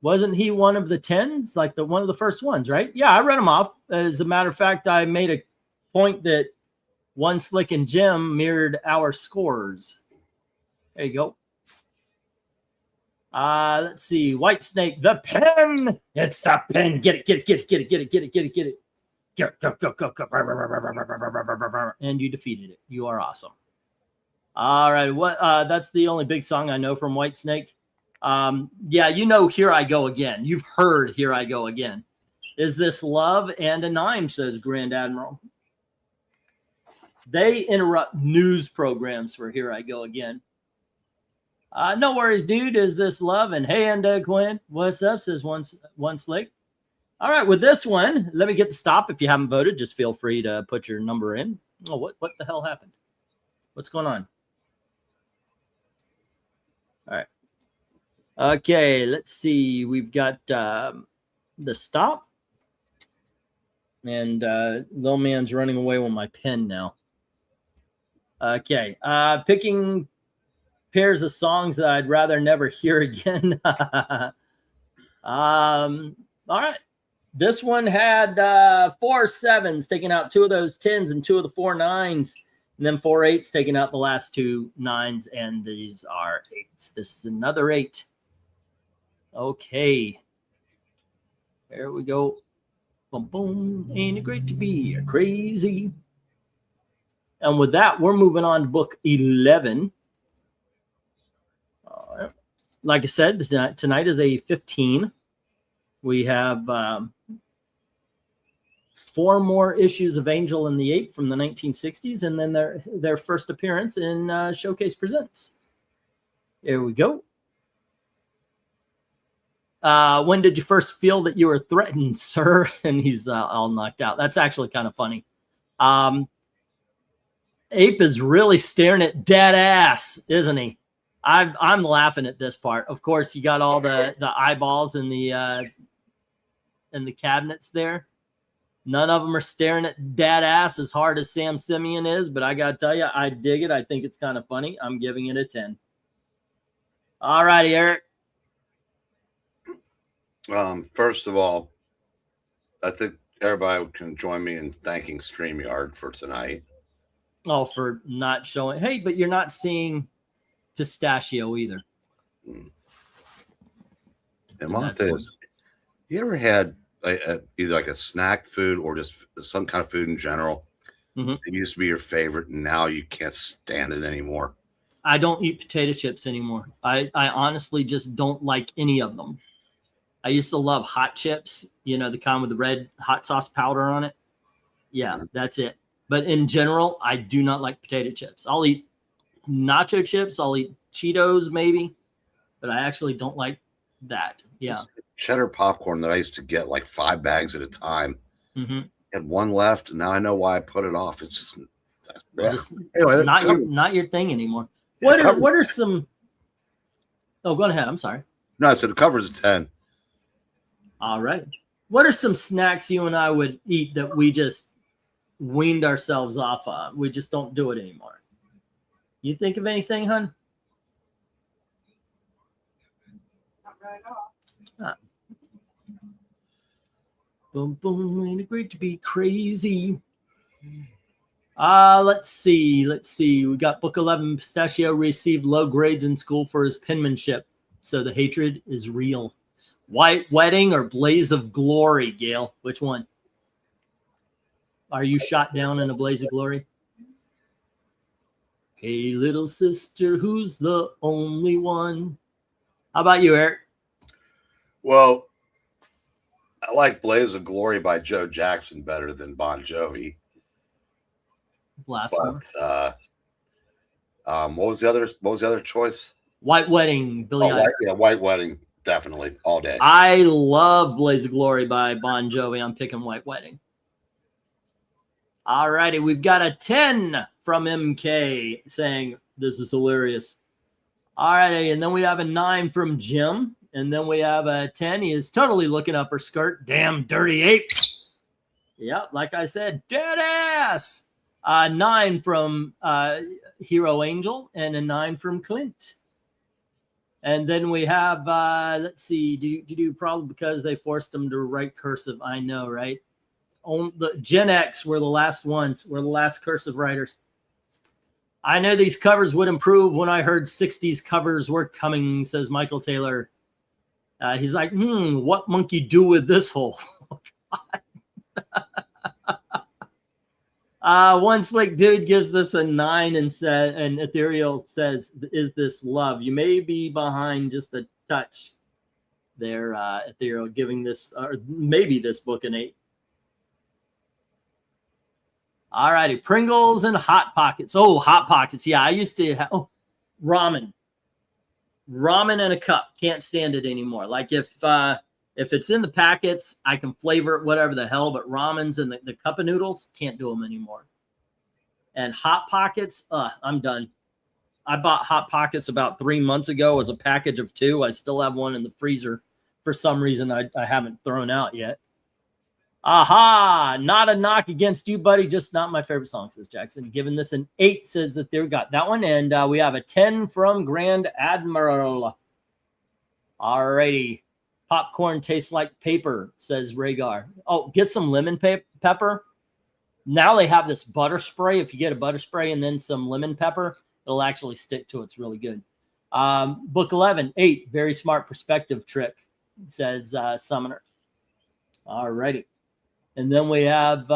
Wasn't he one of the 10s, like one of the first ones, right? Yeah, I read him off. As a matter of fact, I made a point that One Slick and Jim mirrored our scores. There you go. Let's see. Whitesnake, the pen. It's the pen. Get it. Go. And you defeated it. You are awesome. All right. That's the only big song I know from Whitesnake. Yeah, you know Here I Go Again. You've heard Here I Go Again. Is this love? And a 9, says Grand Admiral. They interrupt news programs for Here I Go Again. No worries, dude. Is this love? And hey, and Quinn, what's up? Says one slick. All right, with this one, let me get the stop. If you haven't voted, just feel free to put your number in. Oh, what the hell happened? What's going on? All right. Okay, let's see. We've got the stop. And little man's running away with my pen now. Okay, picking pairs of songs that I'd rather never hear again. All right. This one had 4 7s, taking out 2 of those 10s and 2 of the 4 9s, and then 4 8s, taking out the last 2 9s, and these are 8s. This is another 8. Okay. There we go. Boom, boom. Ain't it great to be crazy? And with that, we're moving on to book 11. All right. Like I said, tonight is a 15. We have 4 more issues of Angel and the Ape from the 1960s, and then their first appearance in Showcase Presents. Here we go. When did you first feel that you were threatened, sir? And he's all knocked out. That's actually kind of funny. Ape is really staring at dead ass, isn't he? I'm laughing at this part. Of course, you got all the eyeballs in the cabinets there. None of them are staring at dead ass as hard as Sam Simeon is, but I gotta tell you, I dig it. I think it's kind of funny. I'm giving it a 10. All righty, Eric. First of all, I think everybody can join me in thanking StreamYard for tonight. Oh, for not showing. Hey, but you're not seeing pistachio either. And one thing is, you ever had either like a snack food or just some kind of food in general? It used to be your favorite, and now you can't stand it anymore. I don't eat potato chips anymore. I honestly just don't like any of them. I used to love hot chips, you know, the kind with the red hot sauce powder on it. Yeah, that's it. But in general, I do not like potato chips. I'll eat nacho chips. I'll eat Cheetos maybe, but I actually don't like that. Yeah. Cheddar popcorn that I used to get like 5 bags at a time. Had one left, and now I know why I put it off. It's just, anyway, not your thing anymore. What are some? Oh, go ahead. I'm sorry. No, I said the cover's a 10. All right. What are some snacks you and I would eat that we just weaned ourselves off of? We just don't do it anymore. You think of anything, hun? Not right off. Boom, boom, ain't it great to be crazy? Let's see. We got Book 11. Pistachio received low grades in school for his penmanship, so the hatred is real. White Wedding or Blaze of Glory, Gail? Which one? Are you shot down in a blaze of glory? Hey, little sister, who's the only one? How about you, Eric? Well, I like Blaze of Glory by Joe Jackson better than Bon Jovi. Last one. What was the other choice? White Wedding, Billy Idol. White Wedding, definitely all day. I love Blaze of Glory by Bon Jovi. I'm picking White Wedding. All righty, we've got a 10 from MK saying this is hilarious. All righty, and then we have a 9 from Jim, and then we have a 10. He is totally looking up her skirt. Damn dirty ape. Yep, like I said, dead ass. 9 from Hero Angel and a 9 from Clint. And then we have, let's see, do probably because they forced them to write cursive. I know, right? The Gen X were the last ones, were the last cursive writers. I know these covers would improve when I heard 60s covers were coming, says Michael Taylor. He's like, what monkey do with this hole? One slick dude gives this a 9 and Ethereal says, is this love? You may be behind just a touch there, Ethereal, giving this, or maybe this book an 8. All righty, Pringles and Hot Pockets. Oh, Hot Pockets. Yeah, I used to have ramen. Ramen in a cup. Can't stand it anymore. Like if it's in the packets, I can flavor it whatever the hell, but ramens and the cup of noodles, can't do them anymore. And Hot Pockets, I'm done. I bought Hot Pockets about 3 months ago as a package of 2. I still have one in the freezer. For some reason, I haven't thrown out yet. Aha! Not a knock against you, buddy. Just not my favorite song, says Jackson. Giving this an 8, says that they got that one. And we have a 10 from Grand Admiral. All righty. Popcorn tastes like paper, says Rhaegar. Oh, get some lemon pepper. Now they have this butter spray. If you get a butter spray and then some lemon pepper, it'll actually stick to it. It's really good. Book 11, 8. Very smart perspective trick, says Summoner. All righty. And then we have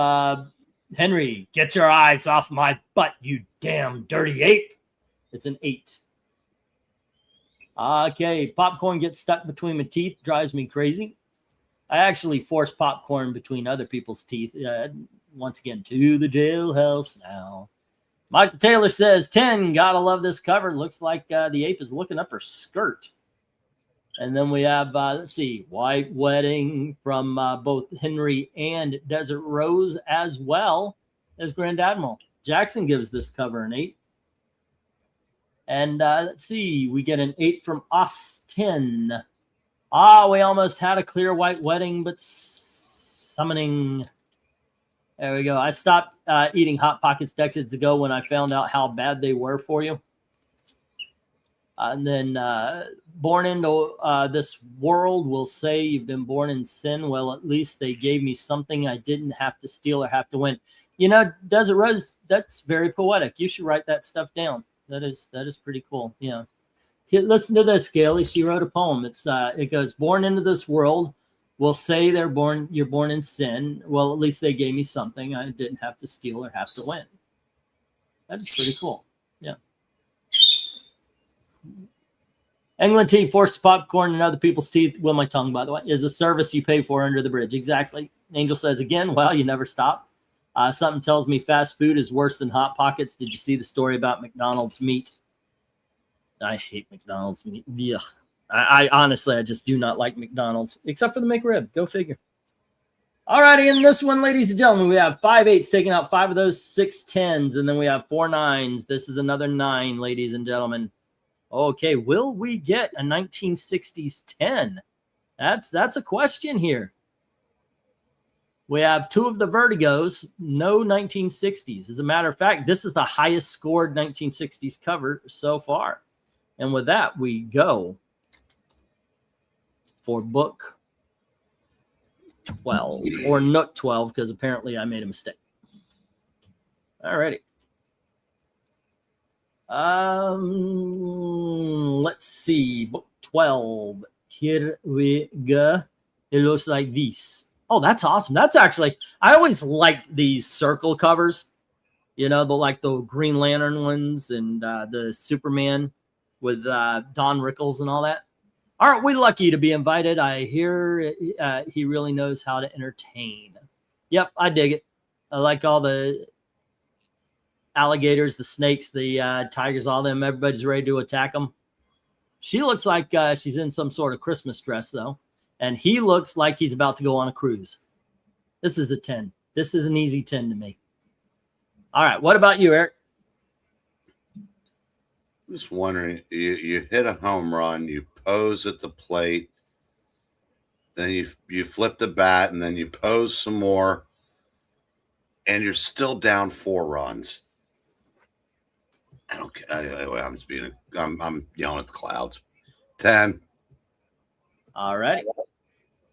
Henry, get your eyes off my butt, you damn dirty ape. It's an 8. Okay, popcorn gets stuck between my teeth, drives me crazy. I actually force popcorn between other people's teeth. Once again, to the jailhouse now. Michael Taylor says 10. Gotta love this cover. Looks like the ape is looking up her skirt. And then we have, let's see, White Wedding from both Henry and Desert Rose, as well as Grand Admiral. Jackson gives this cover an 8. And let's see, we get an 8 from Austin. We almost had a clear White Wedding, but summoning. There we go. I stopped eating Hot Pockets decades ago when I found out how bad they were for you. And then born into this world will say you've been born in sin. Well, at least they gave me something I didn't have to steal or have to win. You know, Desert Rose, that's very poetic. You should write that stuff down. That is pretty cool. Yeah. Here, listen to this, Gailey. She wrote a poem. It goes, born into this world, will say you're born in sin. Well, at least they gave me something. I didn't have to steal or have to win. That is pretty cool. Yeah. England tea, forced popcorn in other people's teeth. Well, my tongue, by the way, is a service you pay for under the bridge. Exactly. Angel says again, well, you never stop. Something tells me fast food is worse than Hot Pockets. Did you see the story about McDonald's meat? I hate McDonald's meat. Yeah. I honestly, I just do not like McDonald's, except for the McRib. Go figure. All righty, in this one, ladies and gentlemen, we have 5 8s taking out 5 of those 6 10s, and then we have 4 9s. This is another 9, ladies and gentlemen. Okay, will we get a 1960s 10? That's a question here. We have 2 of the Vertigos, no 1960s. As a matter of fact, this is the highest scored 1960s cover so far. And with that, we go for book 12, or Nook 12, because apparently I made a mistake. All righty. Let's see. Book 12. Here we go. It looks like this. Oh, that's awesome. That's actually, I always liked these circle covers. You know, the Green Lantern ones and the Superman with Don Rickles and all that. Aren't we lucky to be invited? I hear he really knows how to entertain. Yep, I dig it. I like all the alligators, the snakes, the tigers, all them. Everybody's ready to attack them. She looks like she's in some sort of Christmas dress, though. And he looks like he's about to go on a cruise. This is a 10. This is an easy 10 to me. All right, what about you, Eric? Just wondering, you hit a home run, you pose at the plate, then you flip the bat, and then you pose some more, and you're still down 4 runs. I don't care. I'm yelling at the clouds. 10. All right.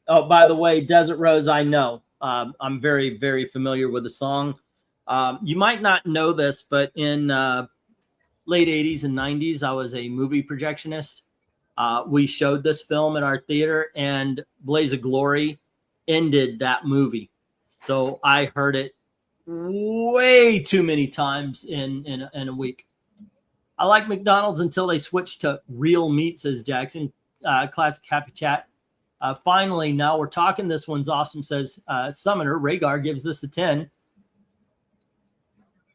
Oh, by the way, Desert Rose, I know. I'm very, very familiar with the song. You might not know this, but in late 80s and 90s, I was a movie projectionist. We showed this film in our theater, and Blaze of Glory ended that movie. So I heard it way too many times in a week. I like McDonald's until they switched to real meat, says Jackson. Classic Happy Chat. Finally, now we're talking. This one's awesome, says Summoner. Rhaegar gives this a 10.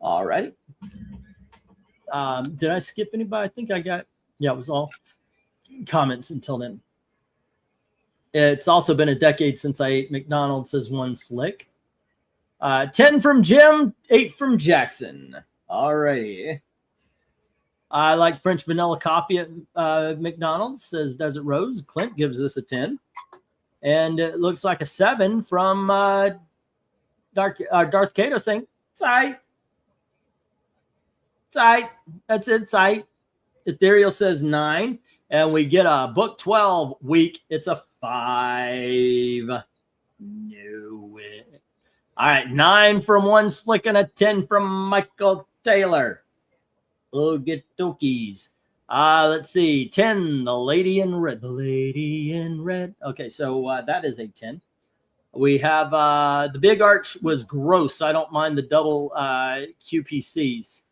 All right. Did I skip anybody? I think I got, it was all comments until then. It's also been a decade since I ate McDonald's, says One Slick. 10 from Jim, 8 from Jackson. All right. I like French vanilla coffee at McDonald's, says Desert Rose. Clint gives this a 10. And it looks like a 7 from Darth Cato saying, it's all right. It's all right. That's it. It's all right. Ethereal says 9. And we get a book 12 week. It's a 5. No way. All right. 9 from One Slick and a 10 from Michael Taylor. Okie dokies. Let's see. 10, the lady in red. The lady in red. Okay, so that is a 10. We have the big arch was gross. I don't mind the double QPCs.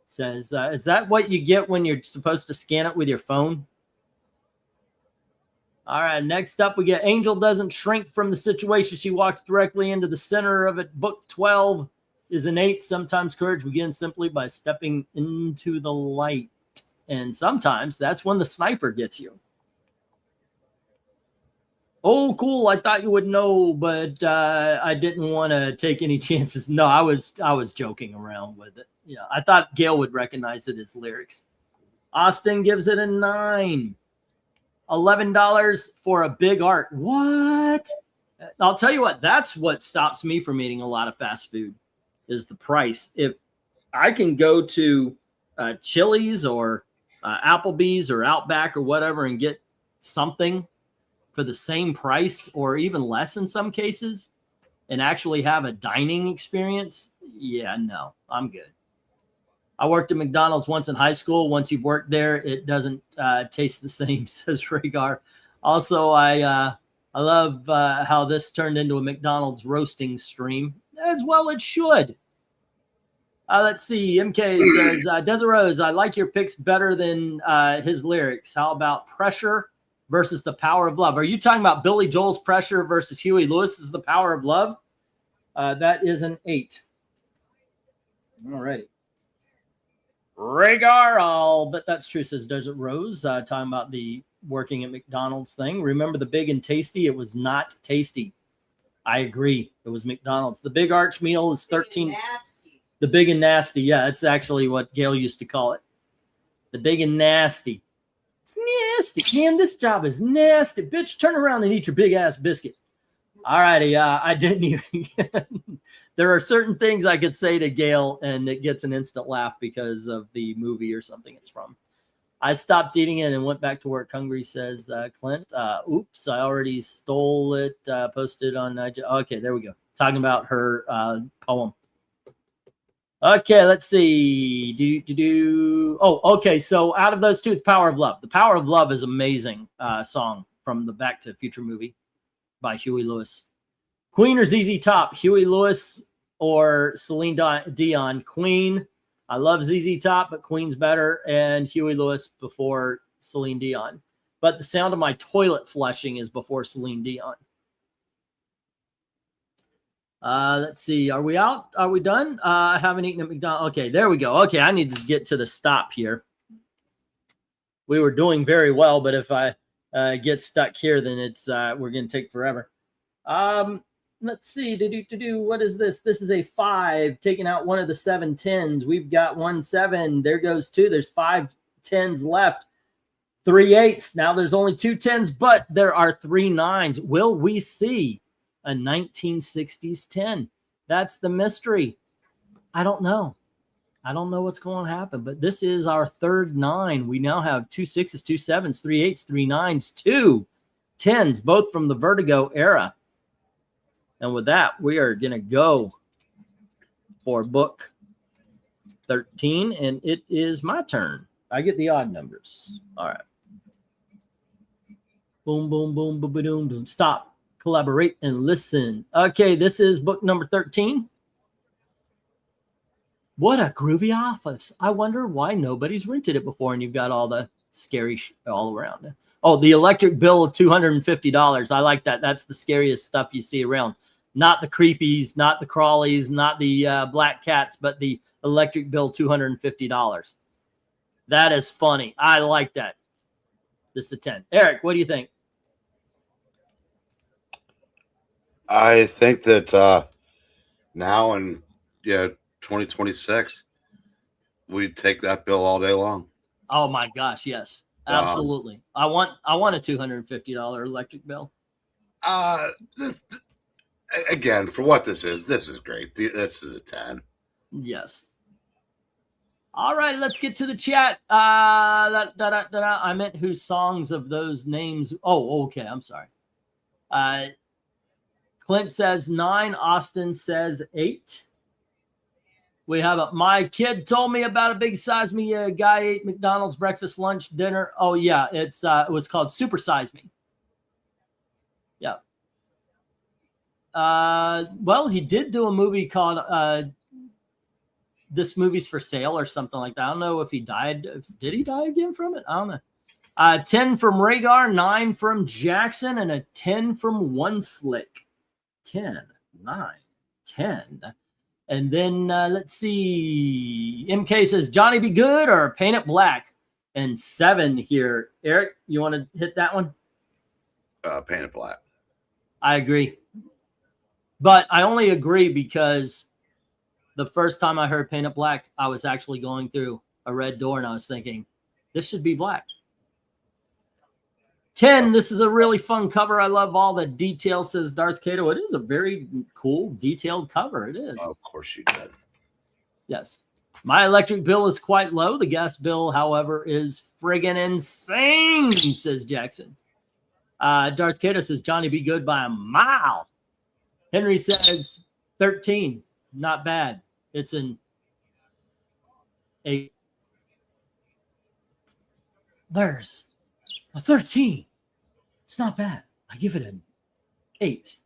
Says, is that what you get when you're supposed to scan it with your phone? All right, next up we get Angel doesn't shrink from the situation. She walks directly into the center of it. Book 12 is an 8. Sometimes courage begins simply by stepping into the light. And sometimes that's when the sniper gets you. Oh, cool. I thought you would know, but I didn't want to take any chances. No, I was joking around with it. Yeah, I thought Gail would recognize it as lyrics. Austin gives it a 9. $11 for a big art. What? I'll tell you what, that's what stops me from eating a lot of fast food is the price. If I can go to Chili's or Applebee's or Outback or whatever and get something for the same price or even less in some cases and actually have a dining experience, yeah, no, I'm good. I worked at McDonald's once in high school. Once you've worked there, it doesn't taste the same, says Rhaegar. Also, I love how this turned into a McDonald's roasting stream. As well it should. Let's see. MK says, Desert Rose, I like your picks better than his lyrics. How about Pressure versus The Power of Love? Are you talking about Billy Joel's Pressure versus Huey Lewis's The Power of Love? That is an 8. All righty. Rhaegar, I'll bet that's true, says Desert Rose. Talking about the working at McDonald's thing. Remember the Big and Tasty? It was not tasty. I agree. It was McDonald's. The Big Arch meal is 13. The Big and Nasty. Yeah, that's actually what Gail used to call it. The Big and Nasty. It's nasty. Man, this job is nasty. Bitch, turn around and eat your big ass biscuit. All righty. I didn't even. There are certain things I could say to Gail and it gets an instant laugh because of the movie or something it's from. I stopped eating it and went back to work hungry, says Clint. Oops, I already stole it, posted on. Okay, there we go. Talking about her poem. Okay, let's see. Oh, okay. So out of those two, The Power of Love. The Power of Love is an amazing song from the Back to the Future movie by Huey Lewis. Queen or ZZ Top? Huey Lewis or Celine Dion? Queen. I love ZZ Top, but Queen's better. And Huey Lewis before Celine Dion. But The Sound of My Toilet Flushing is before Celine Dion. Let's see. Are we out? Are we done? I haven't eaten at McDonald's. Okay, there we go. Okay, I need to get to the stop here. We were doing very well, but if I get stuck here, then it's we're going to take forever. Let's see. What is this? This is a 5, taking out one of the 7 10s. We've got 1 7. There goes 2. There's 5 10s left. 3 8s. Now there's only 2 10s, but there are 3 9s. Will we see a 1960s 10? That's the mystery. I don't know. I don't know what's going to happen, but this is our third 9. We now have 2 6s, 2 7s, 3 8s, 3 9s, 2 10s, both from the Vertigo era. And with that, we are going to go for book 13, and it is my turn. I get the odd numbers. All right. Boom, boom, boom, boom, boom, boom. Stop, collaborate, and listen. Okay, this is book number 13. What a groovy office. I wonder why nobody's rented it before, and you've got all the scary all around. Oh, the electric bill of $250. I like that. That's the scariest stuff you see around. Not the creepies, not the crawlies, not the black cats, but the electric bill, $250. That is funny. I like that. This is a 10. Eric, what do you think? I think that now in 2026, we'd take that bill all day long. Oh my gosh, yes, absolutely. I want a $250 electric bill. Again, for what this is great. This is a 10. Yes. All right, let's get to the chat. I meant whose songs of those names. Oh, okay. I'm sorry. Clint says 9. Austin says 8. We have my kid told me about a big size me. A guy ate McDonald's breakfast, lunch, dinner. Oh yeah, it was called Super Size Me. Yeah. Well, he did do a movie called This Movie's for Sale or something like that. I don't know if he died. Did he die again from it? I don't know. 10 from Rhaegar, 9 from Jackson, and a 10 from One Slick. 10, 9, 10. And then let's see. MK says Johnny Be Good or Paint It Black. And 7 here. Eric, you want to hit that one? Paint It Black. I agree. But I only agree because the first time I heard Paint It Black, I was actually going through a red door and I was thinking, this should be black. 10, this is a really fun cover. I love all the details, says Darth Kato. It is a very cool, detailed cover. It is. Oh, of course you did. Yes. My electric bill is quite low. The gas bill, however, is friggin' insane, says Jackson. Darth Kato says Johnny Be Good by a mile. Henry says 13. Not bad. It's an 8. There's a 13. It's not bad. I give it an 8.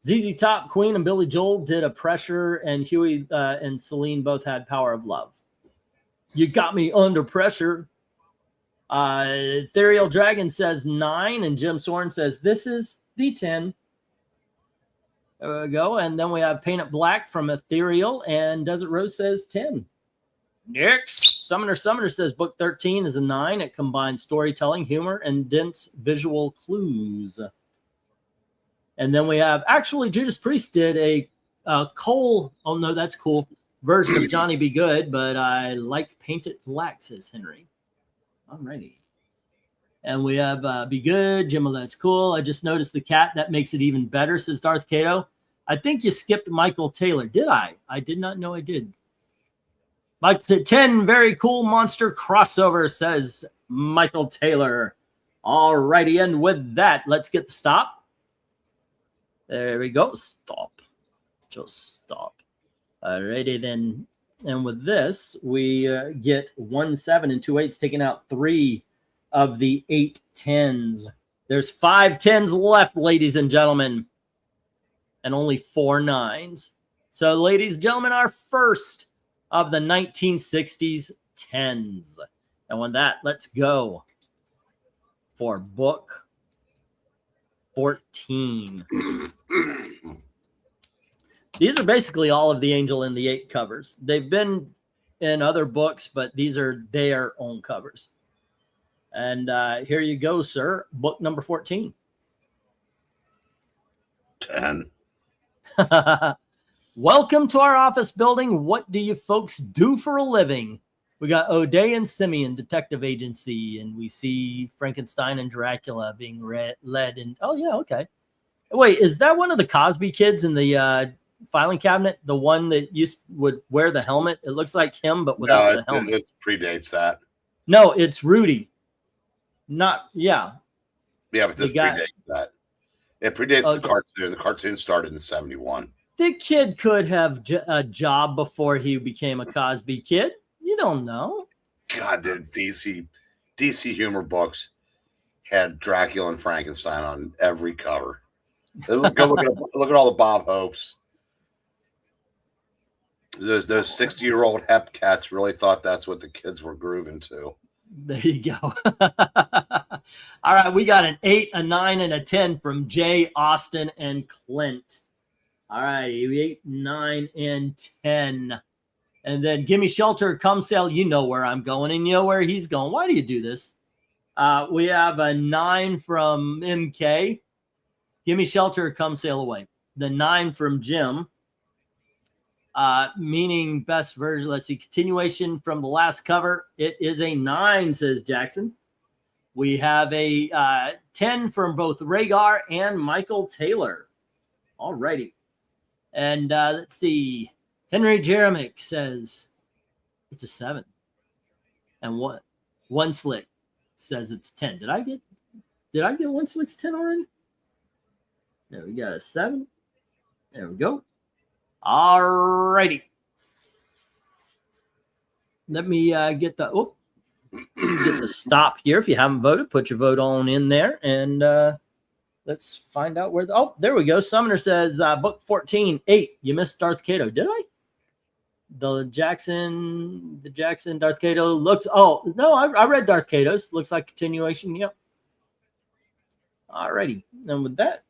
ZZ Top, Queen, and Billy Joel did a pressure, and Huey and Celine both had Power of Love. You got me under pressure. Ethereal Dragon says 9, and Jim Soren says this is the 10. There we go. And then we have Paint It Black from Ethereal, and Desert Rose says 10. Next, Summoner says book 13 is a 9. It combines storytelling, humor, and dense visual clues. And then we have, actually, Judas Priest did a Cole, oh no, that's cool, version of Johnny Be Good, but I like Paint It Black, says Henry. Alrighty. And we have Be Good, Jimmo, that's cool. I just noticed the cat. That makes it even better, says Darth Cato. I think you skipped Michael Taylor. Did I? I did not know I did. Mike 10, very cool monster crossover, says Michael Taylor. Alrighty, and with that, let's get the stop. There we go. Stop. Just stop. Alrighty then. And with this, we get 1 7 and 2 8s, taking out 3 of the 8 10s. There's 5 10s left, ladies and gentlemen, and only 4 9s. So, ladies and gentlemen, our first of the 1960s 10s. And with that, let's go for book 14. These are basically all of the Angel in the 8 covers. They've been in other books, but these are their own covers. And here you go, sir. Book number 14. 10. Welcome to our office building. What do you folks do for a living? We got O'Day and Simeon Detective Agency, and we see Frankenstein and Dracula being led in. Oh, yeah, okay. Wait, is that one of the Cosby kids in the filing cabinet? The one that would wear the helmet? It looks like him, but without the helmet. It predates that. No, it's Rudy. Not, yeah. Yeah, but this predates that. It predates the cartoon. The cartoon started in 71. The kid could have a job before he became a Cosby kid. You don't know. God, dude, DC humor books had Dracula and Frankenstein on every cover. Go look at all the Bob Hopes. Those 60-year-old hep cats really thought that's what the kids were grooving to. There you go. All right, we got an 8, a 9, and a 10 from Jay, Austin, and Clint. All right, 8, 9, and 10. And then Gimme Shelter, Come Sail. You know where I'm going, and you know where he's going. Why do you do this? We have a 9 from MK. Gimme Shelter, Come Sail Away. The 9 from Jim. Meaning best version. Let's see. Continuation from the last cover. It is a 9, says Jackson. We have a 10 from both Rhaegar and Michael Taylor. All righty. And let's see. Henry Jeremick says it's a 7. And one slick says it's 10. Did I get one slick's 10 already? There we got a 7. There we go. All righty. Let me get the stop here. If you haven't voted, put your vote on in there, and let's find out where there we go. Summoner says book 14, 8. You missed Darth Cato. Did I? The Jackson Darth Cato looks. Oh no, I read Darth Cato's. Looks like continuation. Yep. All righty. And with that,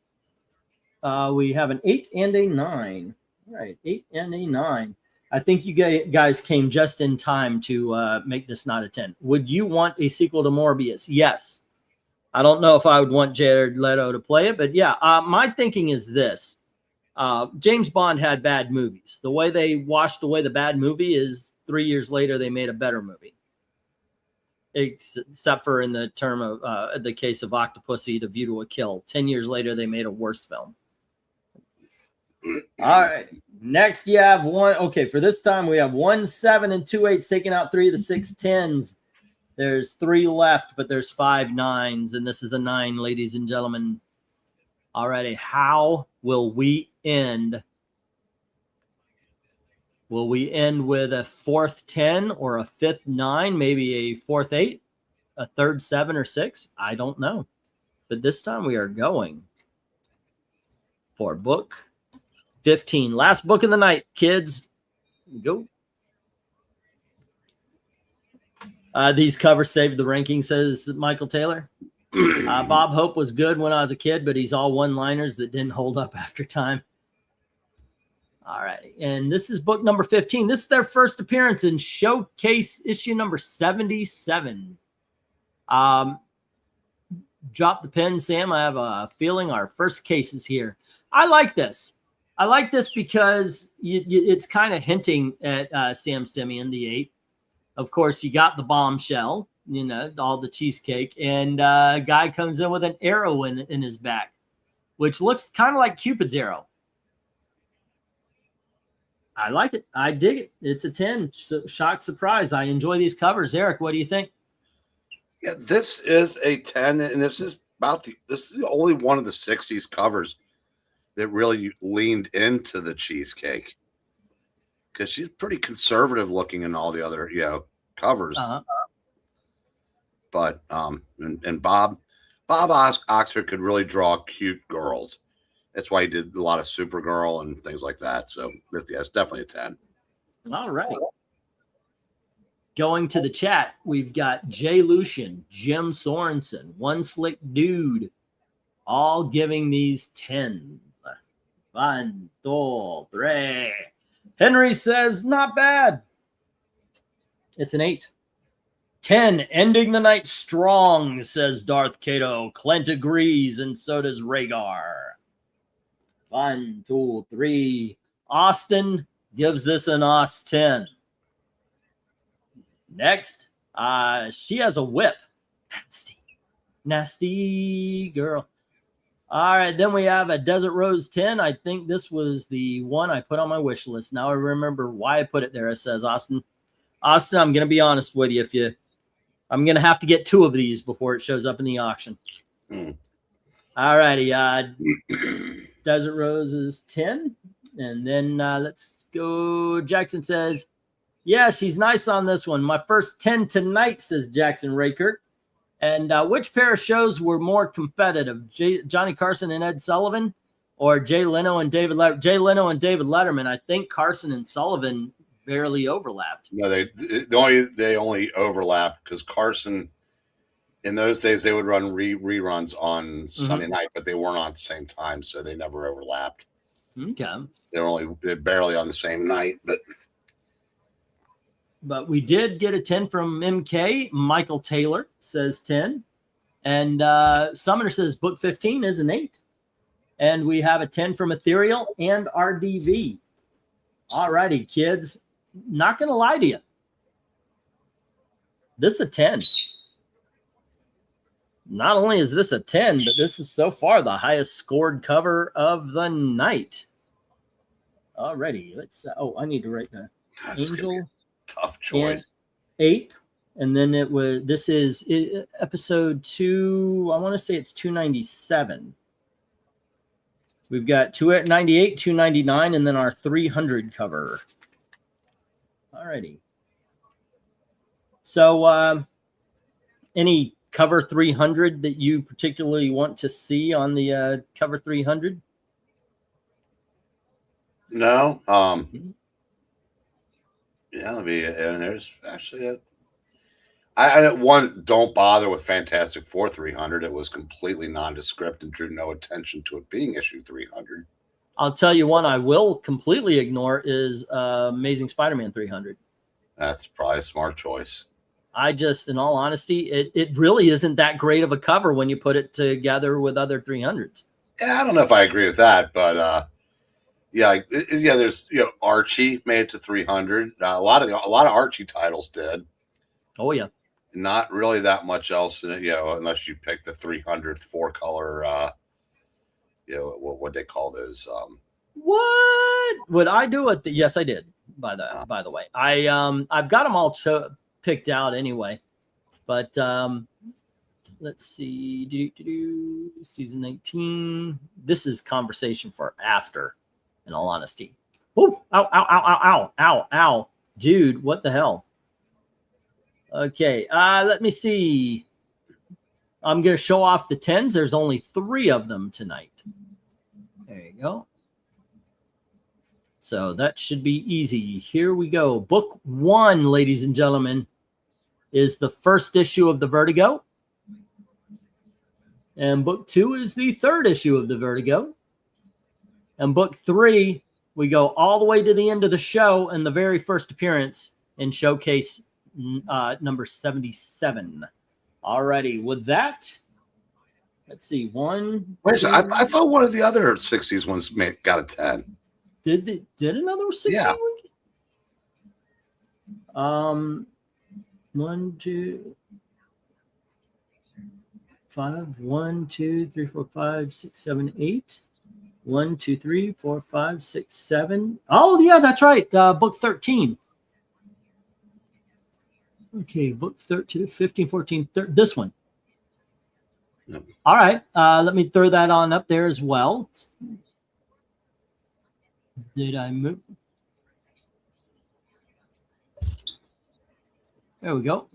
we have an 8 and a 9. All right, 8 and a 9. I think you guys came just in time to make this not a 10. Would you want a sequel to Morbius? Yes. I don't know if I would want Jared Leto to play it, but yeah, my thinking is this. James Bond had bad movies. The way they washed away the bad movie is 3 years later they made a better movie. Except for in the term of the case of Octopussy, To View to a Kill. 10 years later they made a worse film. All right. Next, you have one. Okay, for this time, we have 1 7 and 2 8s, taking out 3 of the 6 10s. There's 3 left, but there's 5 9s, and this is a 9, ladies and gentlemen. All righty. How will we end Will we end with a fourth 10 or a fifth 9, maybe a fourth 8, a third 7 or 6? I don't know. But this time we are going for book 15. Last book of the night, kids. Go. These covers saved the ranking, says Michael Taylor. Bob Hope was good when I was a kid, but he's all one-liners that didn't hold up after time. All right. And this is book number 15. This is their first appearance in Showcase issue number 77. Drop the pen, Sam. I have a feeling our first case is here. I like this. I like this because it's kind of hinting at Sam Simeon, the 8. Of course, you got the bombshell, all the cheesecake, and a guy comes in with an arrow in his back, which looks kind of like Cupid's arrow. I like it. I dig it. It's a 10. Shock, surprise. I enjoy these covers. Eric, what do you think? Yeah, this is a 10, and this is the only one of the 60s covers that really leaned into the cheesecake, because she's pretty conservative looking in all the other covers. But and Bob Oxford could really draw cute girls. That's why he did a lot of Supergirl and things like that. So yeah, it's definitely a 10. All right. Going to the chat, we've got Jay Lucian, Jim Sorensen, One Slick Dude, all giving these 10s. 1, 2, 3. Henry says, not bad. It's an 8. 10, ending the night strong, says Darth Cato. Clint agrees, and so does Rhaegar. 1, 2, 3. Austin gives this an Aus 10. Next, she has a whip. Nasty girl. All right, then we have a Desert Rose 10. I think this was the one I put on my wish list. Now I remember why I put it there. It says, Austin, I'm going to be honest with you. I'm going to have to get 2 of these before it shows up in the auction. All righty. Desert Rose is 10. And then let's go. Jackson says, yeah, she's nice on this one. My first 10 tonight, says Jackson Rakert. And which pair of shows were more competitive, Johnny Carson and Ed Sullivan, or Jay Leno and David Letterman? I think Carson and Sullivan barely overlapped. No, they only overlapped because Carson, in those days, they would run reruns on Sunday night, but they weren't on at the same time, so they never overlapped. Okay. They're barely on the same night, But we did get a 10 from MK. Michael Taylor says 10. And Summoner says book 15 is an 8. And we have a 10 from Ethereal and RDV. All righty, kids. Not going to lie to you. This is a 10. Not only is this a 10, but this is so far the highest scored cover of the night. All righty. Let's. I need to write that. Angel. Tough choice. Ape, and then this is episode 2. I want to say it's 297. We've got 298, 299, and then our 300 cover. Alrighty. So, any cover 300 that you particularly want to see on the cover 300? No. Yeah, and there's actually don't bother with Fantastic Four 300. It was completely nondescript and drew no attention to it being issue 300. I'll tell you one I will completely ignore is Amazing Spider-Man 300. That's probably a smart choice. In all honesty, it really isn't that great of a cover when you put it together with other 300s. Yeah, I don't know if I agree with that, but there's Archie made it to 300. A lot of Archie titles did. Oh yeah, not really that much else in it, unless you pick the 300th 4-color. What they call those? What would I do it? Yes, I did. By the way, I've got them all picked out anyway. But let's see. Season 19. This is conversation for after. In all honesty, Oh, ow, ow, ow, ow, ow, ow, ow. Jude, what the hell? Okay, let me see. I'm going to show off the 10s. There's only 3 of them tonight. There you go. So that should be easy. Here we go. Book 1, ladies and gentlemen, is the first issue of the Vertigo. And book 2 is the 3rd issue of the Vertigo. And book 3, we go all the way to the end of the show and the very first appearance in showcase number 77. Alrighty, with that, let's see. One. Wait, I thought one of the other 60s ones got a 10. Did another 60? Yeah. 1, 2, 5. 1, 2, 3, 4, 5, 6, 7, 8. 1, 2, 3, 4, 5, 6, 7. Oh, yeah, that's right. Book 13. Okay, book 13, 15, 14, this one. Yep. All right. Let me throw that on up there as well. Did I move? There we go.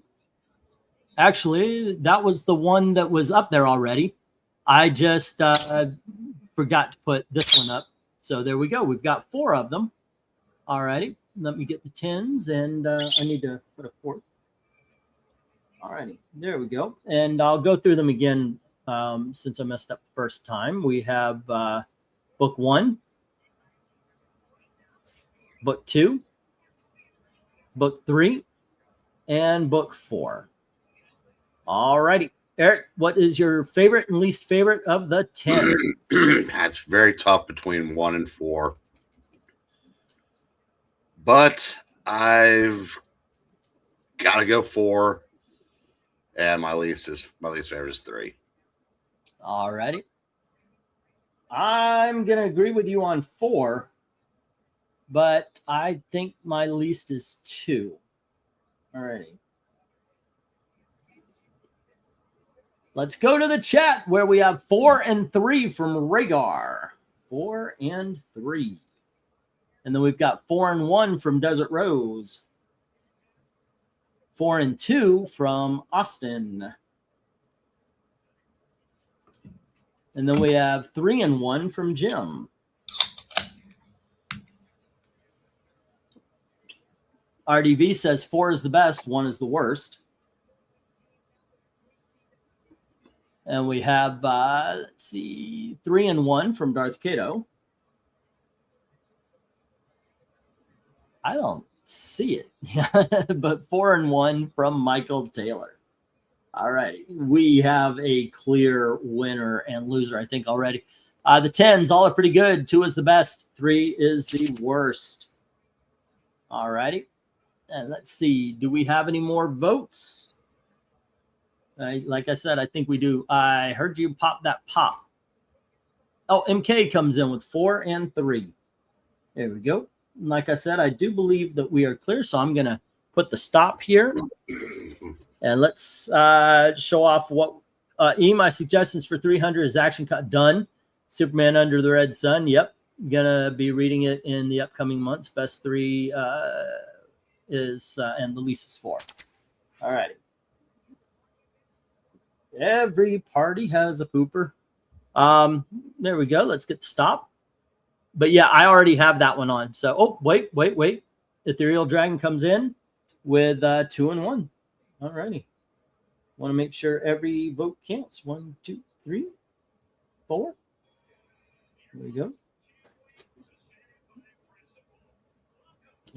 Actually, that was the one that was up there already. I just forgot to put this one up. So there we go. We've got 4 of them. All righty. Let me get the 10s, and I need to put a 4th. All righty. There we go. And I'll go through them again since I messed up the first time. We have book 1, book 2, book 3, and book 4. All righty. Eric, what is your favorite and least favorite of the 10? That's very tough between 1 and 4. But I've got to go 4. And my least favorite is 3. All righty. I'm going to agree with you on 4, but I think my least is 2. All righty. Let's go to the chat where we have 4 and 3 from Rhaegar. 4 and 3. And then we've got 4 and 1 from Desert Rose. 4 and 2 from Austin. And then we have 3 and 1 from Jim. RDV says 4 is the best, 1 is the worst. And we have, let's see, 3 and 1 from Darth Kato. I don't see it, but 4 and 1 from Michael Taylor. All right, we have a clear winner and loser, I think, already. The 10s all are pretty good. 2 is the best. 3 is the worst. All righty, and let's see. Do we have any more votes? Like I said, I think we do. I heard you pop that pop. Oh, MK comes in with 4 and 3. There we go. Like I said, I do believe that we are clear, so I'm going to put the stop here. And let's show off what my suggestions for 300 is action cut done. Superman Under the Red Sun. Yep. Going to be reading it in the upcoming months. Best 3 is, and the least is 4. All righty. Every party has a pooper. There we go. Let's get the stop. But yeah, I already have that one on. So, oh, wait. Ethereal Dragon comes in with 2 and 1. All righty. Want to make sure every vote counts. 1, 2, 3, 4. There we go.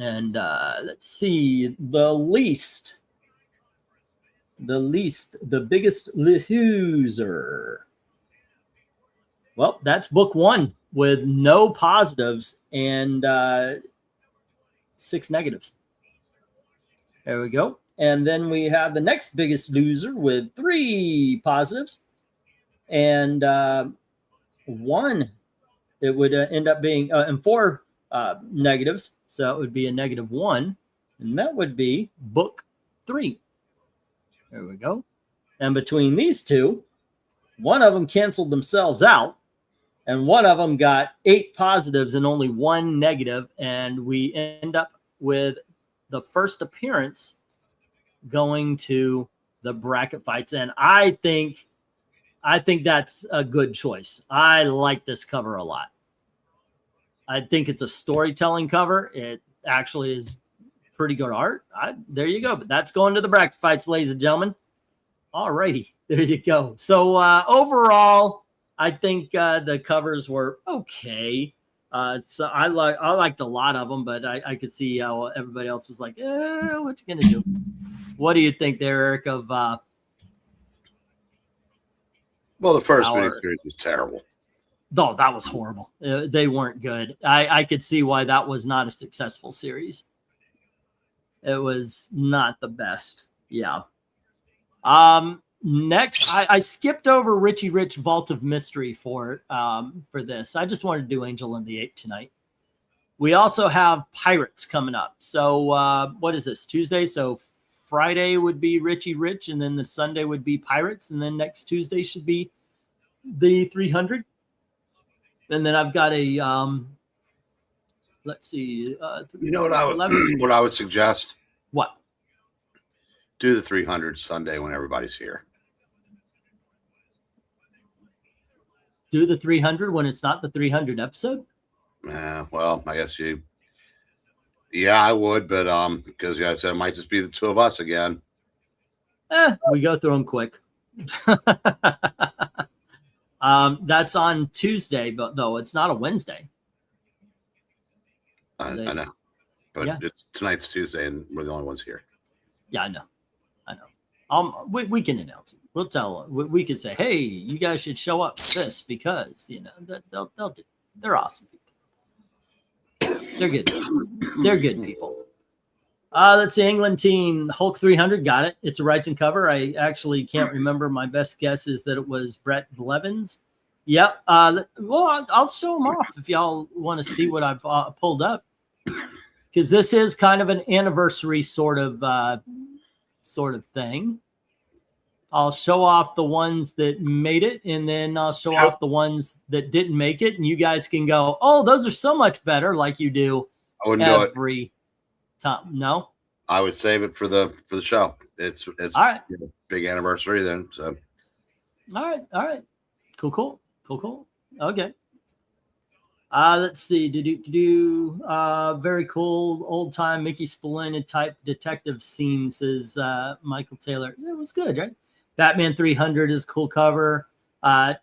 And let's see. The biggest loser. Well, that's book 1 with no positives and 6 negatives. There we go. And then we have the next biggest loser with 3 positives and 1. It would end up being and 4 negatives. So it would be a -1. And that would be book 3. There we go. And between these two, one of them canceled themselves out. And one of them got 8 positives and only 1 negative, and we end up with the first appearance going to the bracket fights. And I think that's a good choice. I like this cover a lot. I think it's a storytelling cover. It actually is pretty good art. There you go. But that's going to the bracket fights, ladies and gentlemen. All righty. There you go. So overall, I think the covers were okay. So I liked a lot of them, but I could see how everybody else was like, what you gonna do? What do you think there, Eric, of well, the first miniseries was terrible. No, that was horrible. They weren't good. I could see why that was not a successful series. It was not the best. Yeah. Next, I skipped over Richie Rich Vault of Mystery for this. I just wanted to do Angel and the Ape tonight. We also have Pirates coming up. So what is this? Tuesday? So Friday would be Richie Rich, and then the Sunday would be Pirates, and then next Tuesday should be the 300. And then I've got a let's see. You know what I would suggest? What? Do the 300 Sunday when everybody's here. Do the 300 when it's not the 300 episode? Well, I guess you. Yeah, I would, but because I said it might just be the two of us again. We go through them quick. That's on Tuesday, but though it's not a Wednesday. I know, but yeah. Tonight's Tuesday, and we're the only ones here. Yeah, I know. We can announce it. We'll tell. We can say, hey, you guys should show up for this because they'll do. They're awesome people. They're good. They're good people. Let's see, England team Hulk 300 got it. It's a Wrightson cover. I actually can't remember. My best guess is that it was Brett Blevins. Yep. Well, I'll show them off if y'all want to see what I've pulled up, because this is kind of an anniversary sort of thing. I'll show off the ones that made it, and then I'll show off the ones that didn't make it, and you guys can go, oh, those are so much better, like you do every time. No, I would save it for the show. It's all right. Big anniversary then. So all right. Cool. Okay. Let's see. Very cool old time Mickey Spillane type detective scene, says Michael Taylor. It was good, right? Batman 300 is a cool cover.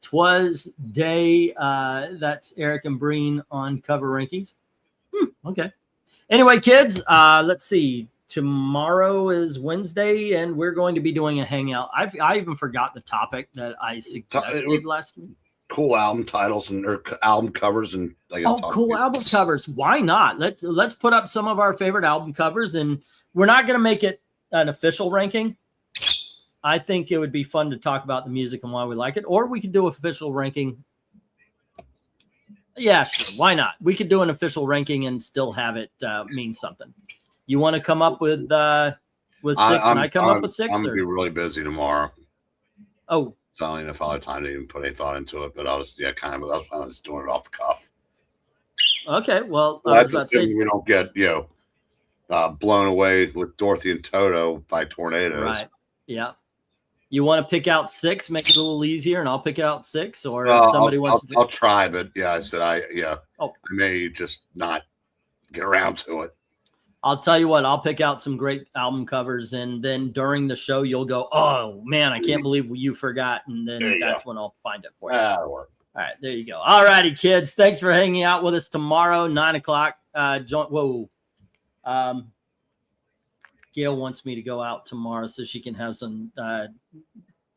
Twas Day. That's Eric and Breen on cover rankings. Okay. Anyway, kids, let's see. Tomorrow is Wednesday, and we're going to be doing a hangout. I even forgot the topic that I suggested last week. Cool album titles or album covers, and I guess cool album covers. Why not? Let's put up some of our favorite album covers, and we're not going to make it an official ranking. I think it would be fun to talk about the music and why we like it, or we could do an official ranking. Yeah, sure. Why not? We could do an official ranking and still have it mean something. You want to come up with 6, and I come up with 6? I'm gonna be really busy tomorrow. Oh. So I don't know if I'll have time to even put any thought into it, but I was doing it off the cuff. Okay, well, that's assuming we don't get blown away with Dorothy and Toto by tornadoes. Right. Yeah. You want to pick out 6, make it a little easier, and I'll pick out 6, or if somebody wants to. I'll try, but I said I may just not get around to it. I'll tell you what, I'll pick out some great album covers, and then during the show, you'll go, oh, man, I can't believe you forgot, and then that's when I'll find it for you. That'll work. All right, there you go. All righty, kids. Thanks for hanging out with us tomorrow, 9 o'clock. Gail wants me to go out tomorrow so she can have some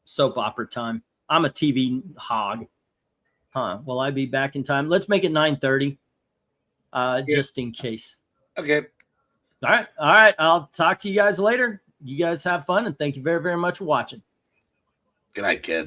soap opera time. I'm a TV hog. Will I be back in time? Let's make it 9:30, just in case. Okay. All right. I'll talk to you guys later. You guys have fun, and thank you very, very much for watching. Good night, kids.